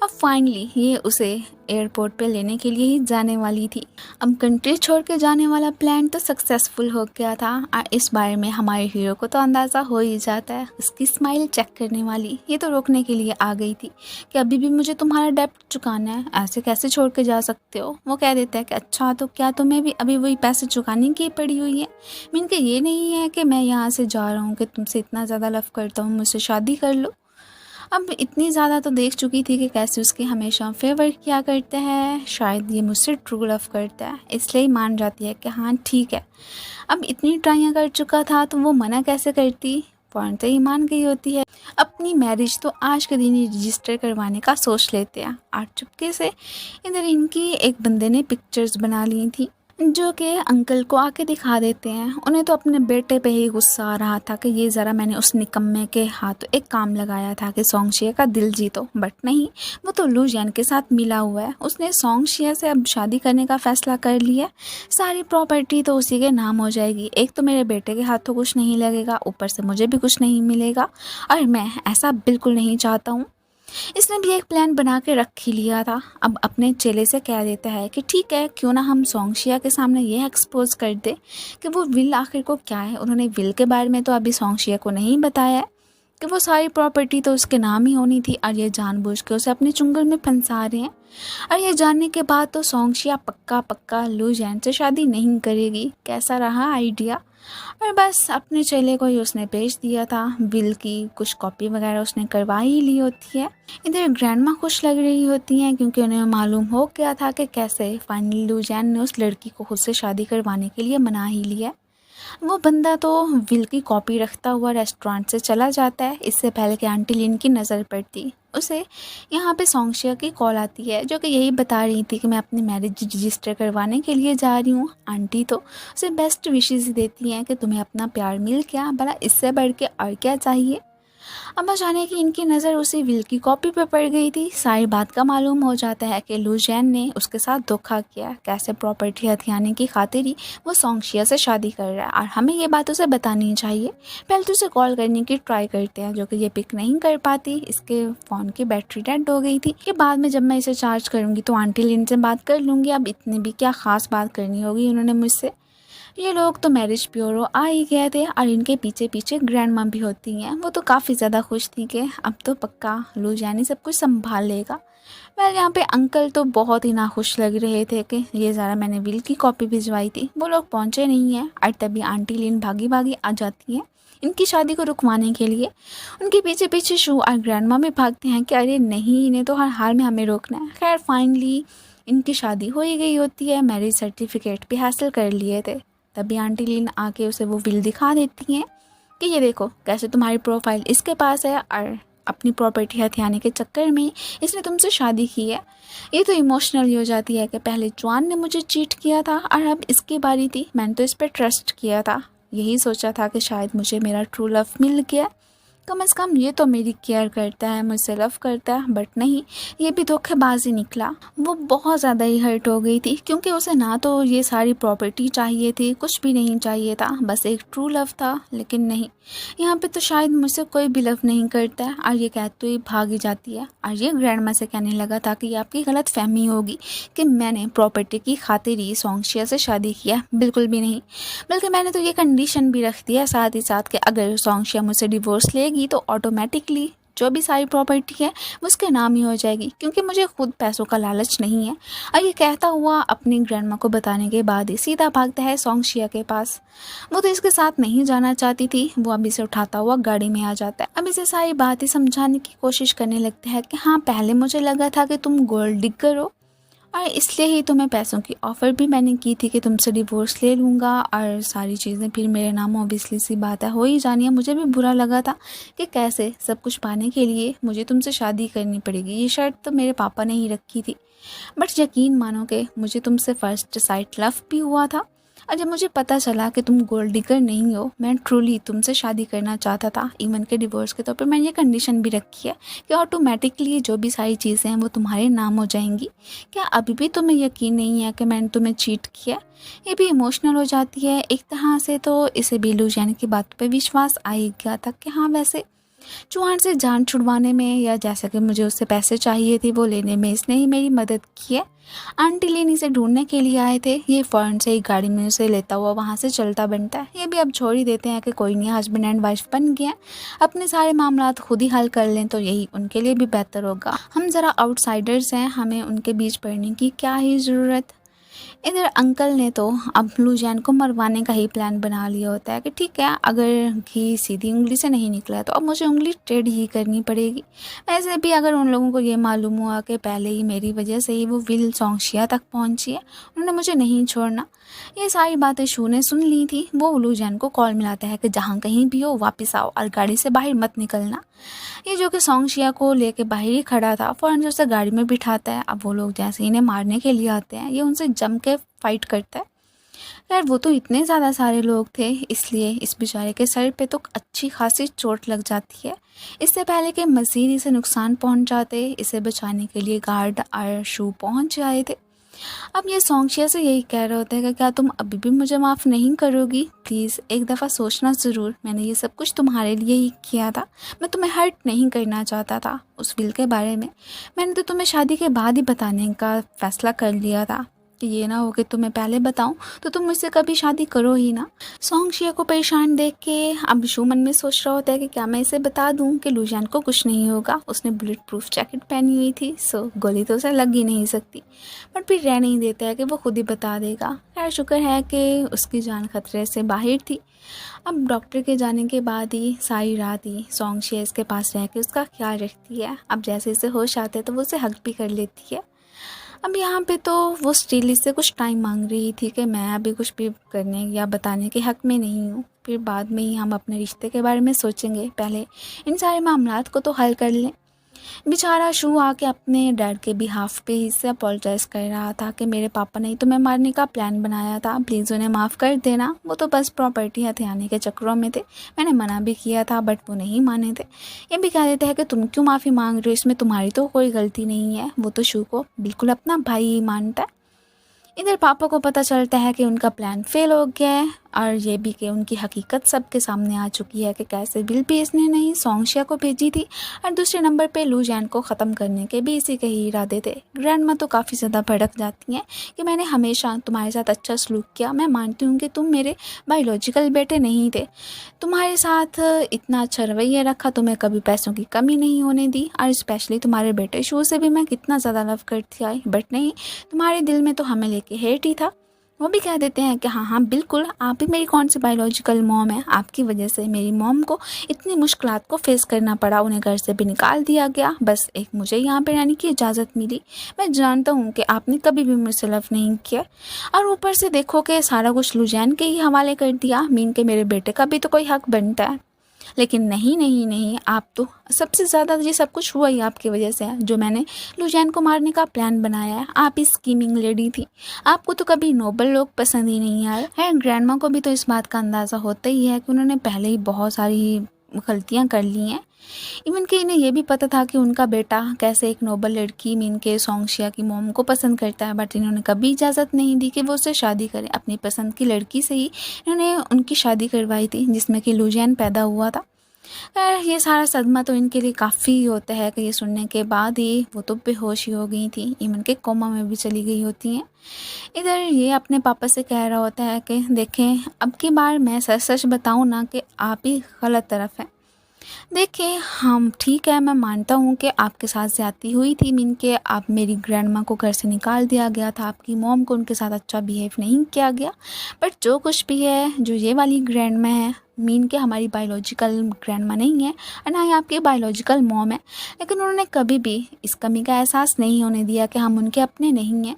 अब फाइनली ये उसे एयरपोर्ट पे लेने के लिए ही जाने वाली थी। अब कंट्री छोड़ के जाने वाला प्लान तो सक्सेसफुल हो गया था और इस बारे में हमारे हीरो को तो अंदाज़ा हो ही जाता है। उसकी स्माइल चेक करने वाली ये तो रोकने के लिए आ गई थी कि अभी भी मुझे तुम्हारा डेब्ट चुकाना है, ऐसे कैसे छोड़ के जा सकते हो। वो कह देता है कि अच्छा तो क्या तुम्हें भी अभी वही पैसे चुकाने की पड़ी हुई है। मीन के ये नहीं है कि मैं यहाँ से जा रहा हूँ कि तुमसे इतना ज़्यादा लव करता हूँ, मुझसे शादी कर लो। अब इतनी ज़्यादा तो देख चुकी थी कि कैसे उसके हमेशा फेवर किया करता है, शायद ये मुझसे ट्रू लव करता है, इसलिए मान जाती है कि हाँ ठीक है। अब इतनी ट्राइयाँ कर चुका था तो वो मना कैसे करती, पॉइंट तो ही मान गई होती है। अपनी मैरिज तो आज के दिन ही रजिस्टर करवाने का सोच लेते हैं और चुपके से इधर इनकी एक बंदे ने पिक्चर्स बना ली थी जो कि अंकल को आके दिखा देते हैं। उन्हें तो अपने बेटे पे ही गुस्सा आ रहा था कि ये ज़रा मैंने उस निकम्मे के हाथ एक काम लगाया था कि सोंगशिया का दिल जीतो, बट नहीं, वो तो लू जैन के साथ मिला हुआ है। उसने सोंगशिया से अब शादी करने का फ़ैसला कर लिया। सारी प्रॉपर्टी तो उसी के नाम हो जाएगी। एक तो मेरे बेटे के हाथों कुछ नहीं लगेगा, ऊपर से मुझे भी कुछ नहीं मिलेगा और मैं ऐसा बिल्कुल नहीं चाहता हूँ। इसने भी एक प्लान बना के रख ही लिया था। अब अपने चेले से कह देता है कि ठीक है क्यों ना हम सोंगशिया के सामने ये एक्सपोज कर दे कि वो विल आखिर को क्या है। उन्होंने विल के बारे में तो अभी सोंगशिया को नहीं बताया है कि वो सारी प्रॉपर्टी तो उसके नाम ही होनी थी और ये जानबूझ के उसे अपने चुंगल में फंसा रहे हैं। और ये जानने के बाद तो सोंगशिया पक्का पक्का लू जैन से शादी नहीं करेगी। कैसा रहा आइडिया। और बस अपने चेले को ही उसने भेज दिया था। विल की कुछ कॉपी वगैरह उसने करवा ही ली होती है। इधर ग्रैंडमा खुश लग रही होती हैं क्योंकि उन्हें मालूम हो गया था कि कैसे फाइनली लू जैन ने उस लड़की को खुद से शादी करवाने के लिए मना ही लिया। वो बंदा तो विल की कॉपी रखता हुआ रेस्टोरेंट से चला जाता है इससे पहले कि आंटी लिन की नज़र पड़ती। उसे यहाँ पे सोंगशिया की कॉल आती है जो कि यही बता रही थी कि मैं अपनी मैरिज रजिस्टर करवाने के लिए जा रही हूँ। आंटी तो उसे बेस्ट विशेस देती हैं कि तुम्हें अपना प्यार मिल गया, भला इससे बढ़ के और क्या चाहिए। अब अचानक कि इनकी नज़र उसी विल की कॉपी पर पड़ गई थी। सारी बात का मालूम हो जाता है कि लू जैन ने उसके साथ धोखा किया, कैसे प्रॉपर्टी हथियाने की खातिर ही वो सोंगशिया से शादी कर रहा है और हमें ये बात उसे बतानी चाहिए। पहले तो उसे कॉल करने की ट्राई करते हैं जो कि ये पिक नहीं कर पाती। इसके फ़ोन की बैटरी डेड हो गई थी कि बाद में जब मैं इसे चार्ज करूँगी तो आंटी लिन से बात कर लूँगी। अब इतनी भी क्या ख़ास बात करनी होगी उन्होंने मुझसे। ये लोग तो मैरिज ब्यूरो आ ही गए थे और इनके पीछे पीछे ग्रैंड माँ भी होती हैं। वो तो काफ़ी ज़्यादा खुश थी कि अब तो पक्का लू जानी सब कुछ संभाल लेगा। वेल यहाँ पे अंकल तो बहुत ही नाखुश लग रहे थे कि ये ज़रा मैंने विल की कॉपी भिजवाई थी, वो लोग पहुँचे नहीं हैं। और तभी आंटी लिन भागी भागी आ जाती हैं इनकी शादी को रुकवाने के लिए। उनके पीछे पीछे शू और ग्रैंड माँ भी भागते हैं कि अरे नहीं, इन्हें तो हर हाल में हमें रोकना है। खैर फाइनली इनकी शादी हो ही गई होती है, मैरिज सर्टिफिकेट भी हासिल कर लिए थे। तभी आंटी लिन आके उसे वो विल दिखा देती हैं कि ये देखो कैसे तुम्हारी प्रोफाइल इसके पास है और अपनी प्रॉपर्टी हथियाने के चक्कर में इसने तुमसे शादी की है। ये तो इमोशनल हो जाती है कि पहले जॉन ने मुझे चीट किया था और अब इसकी बारी थी, मैंने तो इस पर ट्रस्ट किया था, यही सोचा था कि शायद मुझे मेरा ट्रू लव मिल गया, कम से कम ये तो मेरी केयर करता है, मुझसे लव करता है। बट नहीं, ये भी धोखेबाजी निकला। वो बहुत ज़्यादा ही हर्ट हो गई थी क्योंकि उसे ना तो ये सारी प्रॉपर्टी चाहिए थी, कुछ भी नहीं चाहिए था, बस एक ट्रू लव था। लेकिन नहीं, यहाँ पे तो शायद मुझसे कोई भी लव नहीं करता है। और ये कहते तो ये भाग ही जाती है और ये ग्रैंड माँ से कहने लगा था कि ये आपकी गलत फहमी होगी कि मैंने प्रॉपर्टी की खातिर ही सोंगशिया से शादी किया, बिल्कुल भी नहीं। बल्कि मैंने तो ये कंडीशन भी रख दिया साथ ही साथ कि अगर सोंगशिया मुझसे डिवोर्स लेगी तो ऑटोमेटिकली जो भी सारी प्रॉपर्टी है वो उसके नाम ही हो जाएगी, क्योंकि मुझे खुद पैसों का लालच नहीं है। और ये कहता हुआ अपनी ग्रैंडमा को बताने के बाद ही सीधा भागता है सोंगशिया के पास। वो तो इसके साथ नहीं जाना चाहती थी, वो अब इसे उठाता हुआ गाड़ी में आ जाता है। अब इसे सारी बातें समझाने की कोशिश करने लगता है कि हाँ, पहले मुझे लगा था कि तुम गोल्ड डिगर हो और इसलिए ही तुम्हें पैसों की ऑफ़र भी मैंने की थी कि तुमसे डिवोर्स ले लूँगा और सारी चीज़ें फिर मेरे नाम ऑब्वियसली सी बात है हो ही जानी है। मुझे भी बुरा लगा था कि कैसे सब कुछ पाने के लिए मुझे तुमसे शादी करनी पड़ेगी, ये शर्त तो मेरे पापा ने ही रखी थी। बट यकीन मानो कि मुझे तुमसे फर्स्ट साइट लव भी हुआ था और जब मुझे पता चला कि तुम गोल्ड डिगर नहीं हो, मैं ट्रूली तुमसे शादी करना चाहता था। इवन के डिवोर्स के तौर पर मैंने ये कंडीशन भी रखी है कि ऑटोमेटिकली जो भी सारी चीज़ें हैं वो तुम्हारे नाम हो जाएंगी। क्या अभी भी तुम्हें यकीन नहीं है कि मैंने तुम्हें चीट किया? ये भी इमोशनल हो जाती है एक तरह से। तो इसे भी लू जाने की बात पर विश्वास आ ही गया था कि हाँ, वैसे चूहान से जान छुड़वाने में या जैसा कि मुझे उससे पैसे चाहिए थे वो लेने में इसने ही मेरी मदद की है। आंटी लिन इसे ढूंढने के लिए आए थे। ये फ़ौरन से ही गाड़ी में उसे लेता हुआ वहाँ से चलता बनता है। ये भी अब छोड़ ही देते हैं कि कोई नहीं, हस्बैंड एंड वाइफ बन गया, अपने सारे मामला खुद ही हल कर लें तो यही उनके लिए भी बेहतर होगा। हम ज़रा आउटसाइडर्स हैं, हमें उनके बीच पड़ने की क्या ही ज़रूरत। इधर अंकल ने तो अब लू जैन को मरवाने का ही प्लान बना लिया होता है कि ठीक है, अगर घी सीधी उंगली से नहीं निकला तो अब मुझे उंगली टेढ़ी ही करनी पड़ेगी। वैसे भी अगर उन लोगों को ये मालूम हुआ कि पहले ही मेरी वजह से ही वो विल सोंगशिया तक पहुंची है, उन्होंने मुझे नहीं छोड़ना। ये सारी बातें शू ने सुन ली थी। वो लू जैन को कॉल मिलाता है कि जहाँ कहीं भी हो वापस आओ और गाड़ी से बाहर मत निकलना। ये जो कि सोंगशिया को लेके बाहर ही खड़ा था, फ़ौरन से उसे गाड़ी में बिठाता है। अब वो लोग जैसे इन्हें मारने के लिए आते हैं, ये उनसे जम के फाइट करता है। यार वो तो इतने ज़्यादा सारे लोग थे, इसलिए इस बेचारे के सर पे तो अच्छी खासी चोट लग जाती है। इससे पहले कि मज़ीद इसे नुकसान पहुंच जाते, इसे बचाने के लिए गार्ड और शू पहुंच आए थे। अब ये सोंगशिया से यही कह रहे होते हैं कि क्या तुम अभी भी मुझे माफ़ नहीं करोगी? प्लीज़ एक दफ़ा सोचना ज़रूर, मैंने ये सब कुछ तुम्हारे लिए ही किया था, मैं तुम्हें हर्ट नहीं करना चाहता था। उस विल के बारे में मैंने तो तुम्हें शादी के बाद ही बताने का फ़ैसला कर लिया था कि ये ना हो कि तुम्हें पहले बताऊं तो तुम मुझसे कभी शादी करो ही ना। सोंगशिया को परेशान देख के अब शू मन में सोच रहा होता है कि क्या मैं इसे बता दूं कि लूजान को कुछ नहीं होगा, उसने बुलेट प्रूफ जैकेट पहनी हुई थी, सो गोली तो उसे लग ही नहीं सकती। बट फिर रह नहीं देता है कि वो खुद ही बता देगा। खैर शुक्र है कि उसकी जान खतरे से बाहर थी। अब डॉक्टर के जाने के बाद ही सारी रात ही सोंगशिया इसके पास रह के उसका ख्याल रखती है। अब जैसे इसे होश आते हैं तो वो उसे हक भी कर लेती है। अब यहाँ पे तो वो स्टिल इससे कुछ टाइम मांग रही थी कि मैं अभी कुछ भी करने या बताने के हक में नहीं हूँ, फिर बाद में ही हम अपने रिश्ते के बारे में सोचेंगे, पहले इन सारे मामलात को तो हल कर लें। बेचारा शू आके अपने डैड के बिहाफ पे ही से अपोलोजाइज़ कर रहा था कि मेरे पापा ने ही तुम्हें मारने का प्लान बनाया था, प्लीज़ उन्हें माफ़ कर देना, वो तो बस प्रॉपर्टी हथियाने के चक्करों में थे, मैंने मना भी किया था बट वो नहीं माने थे। ये भी कह देते हैं कि तुम क्यों माफ़ी मांग रहे हो, इसमें तुम्हारी तो कोई गलती नहीं है। वो तो शू को बिल्कुल अपना भाई ही मानता है। इधर पापा को पता चलता है कि उनका प्लान फेल हो गया है और ये भी कि उनकी हकीकत सबके सामने आ चुकी है कि कैसे बिलपेश ने नहीं सोंगशिया को भेजी थी और दूसरे नंबर पे लू जैन को ख़त्म करने के भी इसी के ही इरादे थे। ग्रैंडमा तो काफ़ी ज़्यादा भड़क जाती हैं कि मैंने हमेशा तुम्हारे साथ अच्छा सलूक किया, मैं मानती हूँ कि तुम मेरे बायोलॉजिकल बेटे नहीं थे, तुम्हारे साथ इतना अच्छा रवैया रखा, तुम्हें कभी पैसों की कमी नहीं होने दी और स्पेशली तुम्हारे बेटे शू से भी मैं कितना ज़्यादा लव करती आई, बट नहीं, तुम्हारे दिल में तो हमें लेके हेट ही था। वो भी कह देते हैं कि हाँ हाँ बिल्कुल, आप ही मेरी कौन सी बायोलॉजिकल मॉम है, आपकी वजह से मेरी मॉम को इतनी मुश्किलात को फेस करना पड़ा, उन्हें घर से भी निकाल दिया गया, बस एक मुझे यहाँ पे रहने की इजाज़त मिली। मैं जानता हूँ कि आपने कभी भी मुझसे लव नहीं किया और ऊपर से देखो कि सारा कुछ लू जैन के ही हवाले कर दिया, मीन के मेरे बेटे का भी तो कोई हक बनता है। लेकिन नहीं नहीं नहीं, आप तो सबसे ज़्यादा ये सब कुछ हुआ ही आपकी वजह से है, जो मैंने लू जैन को मारने का प्लान बनाया है। आप ही स्कीमिंग लेडी थी, आपको तो कभी नोबल लोग पसंद ही नहीं आए हैं। ग्रैंडमा को भी तो इस बात का अंदाज़ा होता ही है कि उन्होंने पहले ही बहुत सारी गलतियाँ कर ली हैं। इवन कि इन्हें ये भी पता था कि उनका बेटा कैसे एक नोबल लड़की मीन के सोंगशिया की मॉम को पसंद करता है, बट इन्होंने कभी इजाज़त नहीं दी कि वो उससे शादी करे। अपनी पसंद की लड़की से ही इन्होंने उनकी शादी करवाई थी जिसमें कि लू जैन पैदा हुआ था। ये सारा सदमा तो इनके लिए काफ़ी होता है कि ये सुनने के बाद ही वो तो बेहोश ही हो गई थी, इवन के कोमा में भी चली गई होती हैं। इधर ये अपने पापा से कह रहा होता है कि देखें, अब की बार मैं सच सच बताऊँ ना कि आप ही गलत तरफ हैं। देखिए हम ठीक है, मैं मानता हूँ कि आपके साथ ज़्यादती हुई थी, मीन के आप मेरी ग्रैंडमा को घर से निकाल दिया गया था, आपकी मॉम को उनके साथ अच्छा बिहेव नहीं किया गया, बट जो कुछ भी है, जो ये वाली ग्रैंडमा है, मीन के हमारी बायोलॉजिकल ग्रैंडमा नहीं है और ना ही आपकी बायोलॉजिकल मॉम है, लेकिन उन्होंने कभी भी इस कमी का एहसास नहीं होने दिया कि हम उनके अपने नहीं हैं।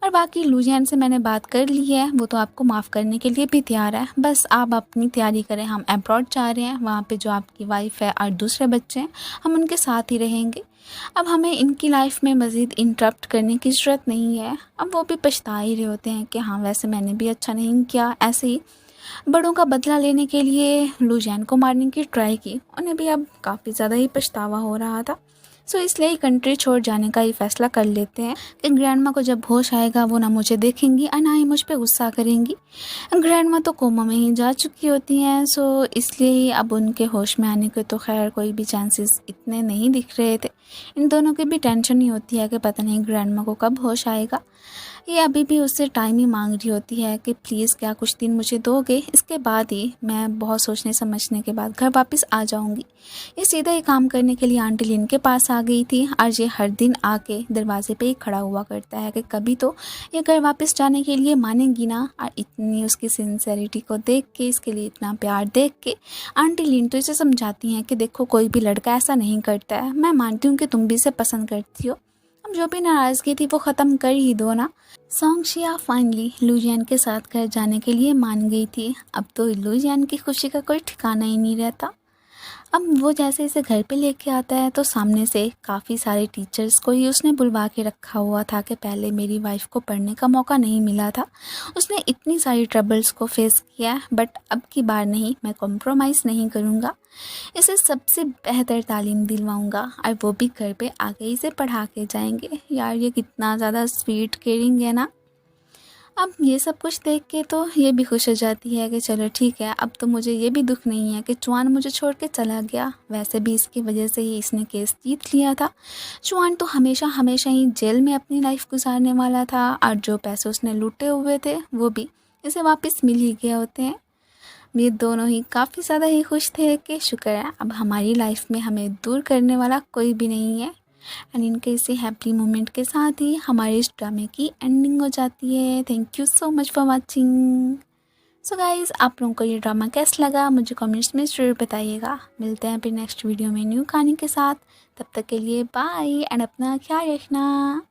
और बाकी लू जैन से मैंने बात कर ली है, वो तो आपको माफ़ करने के लिए भी तैयार है, बस आप अपनी तैयारी करें। हम अब्रॉड जा रहे हैं, वहाँ पे जो आपकी वाइफ है और दूसरे बच्चे हैं, हम उनके साथ ही रहेंगे। अब हमें इनकी लाइफ में मज़ीद इंटरप्ट करने की ज़रूरत नहीं है। अब वो भी पछता ही रहे होते हैं कि हाँ वैसे मैंने भी अच्छा नहीं किया, ऐसे ही बड़ों का बदला लेने के लिए लू जैन को मारने की ट्राई की, उन्हें भी अब काफ़ी ज़्यादा ही पछतावा हो रहा था। सो इसलिए ही कंट्री छोड़ जाने का ही फैसला कर लेते हैं कि ग्रैंडमा को जब होश आएगा वो ना मुझे देखेंगी और ना ही मुझ पे गुस्सा करेंगी। ग्रैंडमा तो कोमा में ही जा चुकी होती हैं, सो इसलिए ही अब उनके होश में आने के तो खैर कोई भी चांसेस इतने नहीं दिख रहे थे। इन दोनों की भी टेंशन ही होती है कि पता नहीं ग्रैंडमा को कब होश आएगा। ये अभी भी उससे टाइम ही मांग रही होती है कि प्लीज़ क्या कुछ दिन मुझे दोगे, इसके बाद ही मैं बहुत सोचने समझने के बाद घर वापस आ जाऊंगी। ये सीधा ही काम करने के लिए आंटी लिन के पास आ गई थी और ये हर दिन आके दरवाजे पे ही खड़ा हुआ करता है कि कभी तो ये घर वापस जाने के लिए मानेंगी ना। और इतनी उसकी सिंसेरिटी को देख के, इसके लिए इतना प्यार देख के आंटी लिन तो इसे समझाती हैं कि देखो कोई भी लड़का ऐसा नहीं करता है, मैं मानती हूँ कि तुम भी इसे पसंद करती हो, अब जो भी नाराज़गी थी वो ख़त्म कर ही दो ना। सोंगशिया फाइनली लू जैन के साथ घर जाने के लिए मान गई थी। अब तो लू जैन की खुशी का कोई ठिकाना ही नहीं रहता। अब वो जैसे इसे घर पे लेके आता है तो सामने से काफ़ी सारे टीचर्स को ही उसने बुलवा के रखा हुआ था कि पहले मेरी वाइफ को पढ़ने का मौका नहीं मिला था, उसने इतनी सारी ट्रबल्स को फेस किया, बट अब की बार नहीं, मैं कॉम्प्रोमाइज़ नहीं करूँगा, इसे सबसे बेहतर तालीम दिलवाऊँगा और वो भी घर पे आके इसे पढ़ा के जाएंगे। यार ये कितना ज़्यादा स्वीट केयरिंग है ना। अब ये सब कुछ देख के तो ये भी खुश हो जाती है कि चलो ठीक है, अब तो मुझे ये भी दुख नहीं है कि चुआन मुझे छोड़ के चला गया, वैसे भी इसकी वजह से ही इसने केस जीत लिया था। चुआन तो हमेशा हमेशा ही जेल में अपनी लाइफ गुजारने वाला था और जो पैसे उसने लूटे हुए थे वो भी इसे वापस मिल ही गए होते हैं। ये दोनों ही काफ़ी ज़्यादा ही खुश थे कि शुक्र है अब हमारी लाइफ में हमें दूर करने वाला कोई भी नहीं है। एंड इनके इसी हैप्पी मोमेंट के साथ ही हमारे इस ड्रामे की एंडिंग हो जाती है। Thank you so much for watching. So guys, आप लोगों को ये ड्रामा कैसा लगा मुझे कमेंट्स में ज़रूर बताइएगा। मिलते हैं फिर नेक्स्ट वीडियो में न्यू कहानी के साथ, तब तक के लिए बाय एंड अपना ख्याल रखना।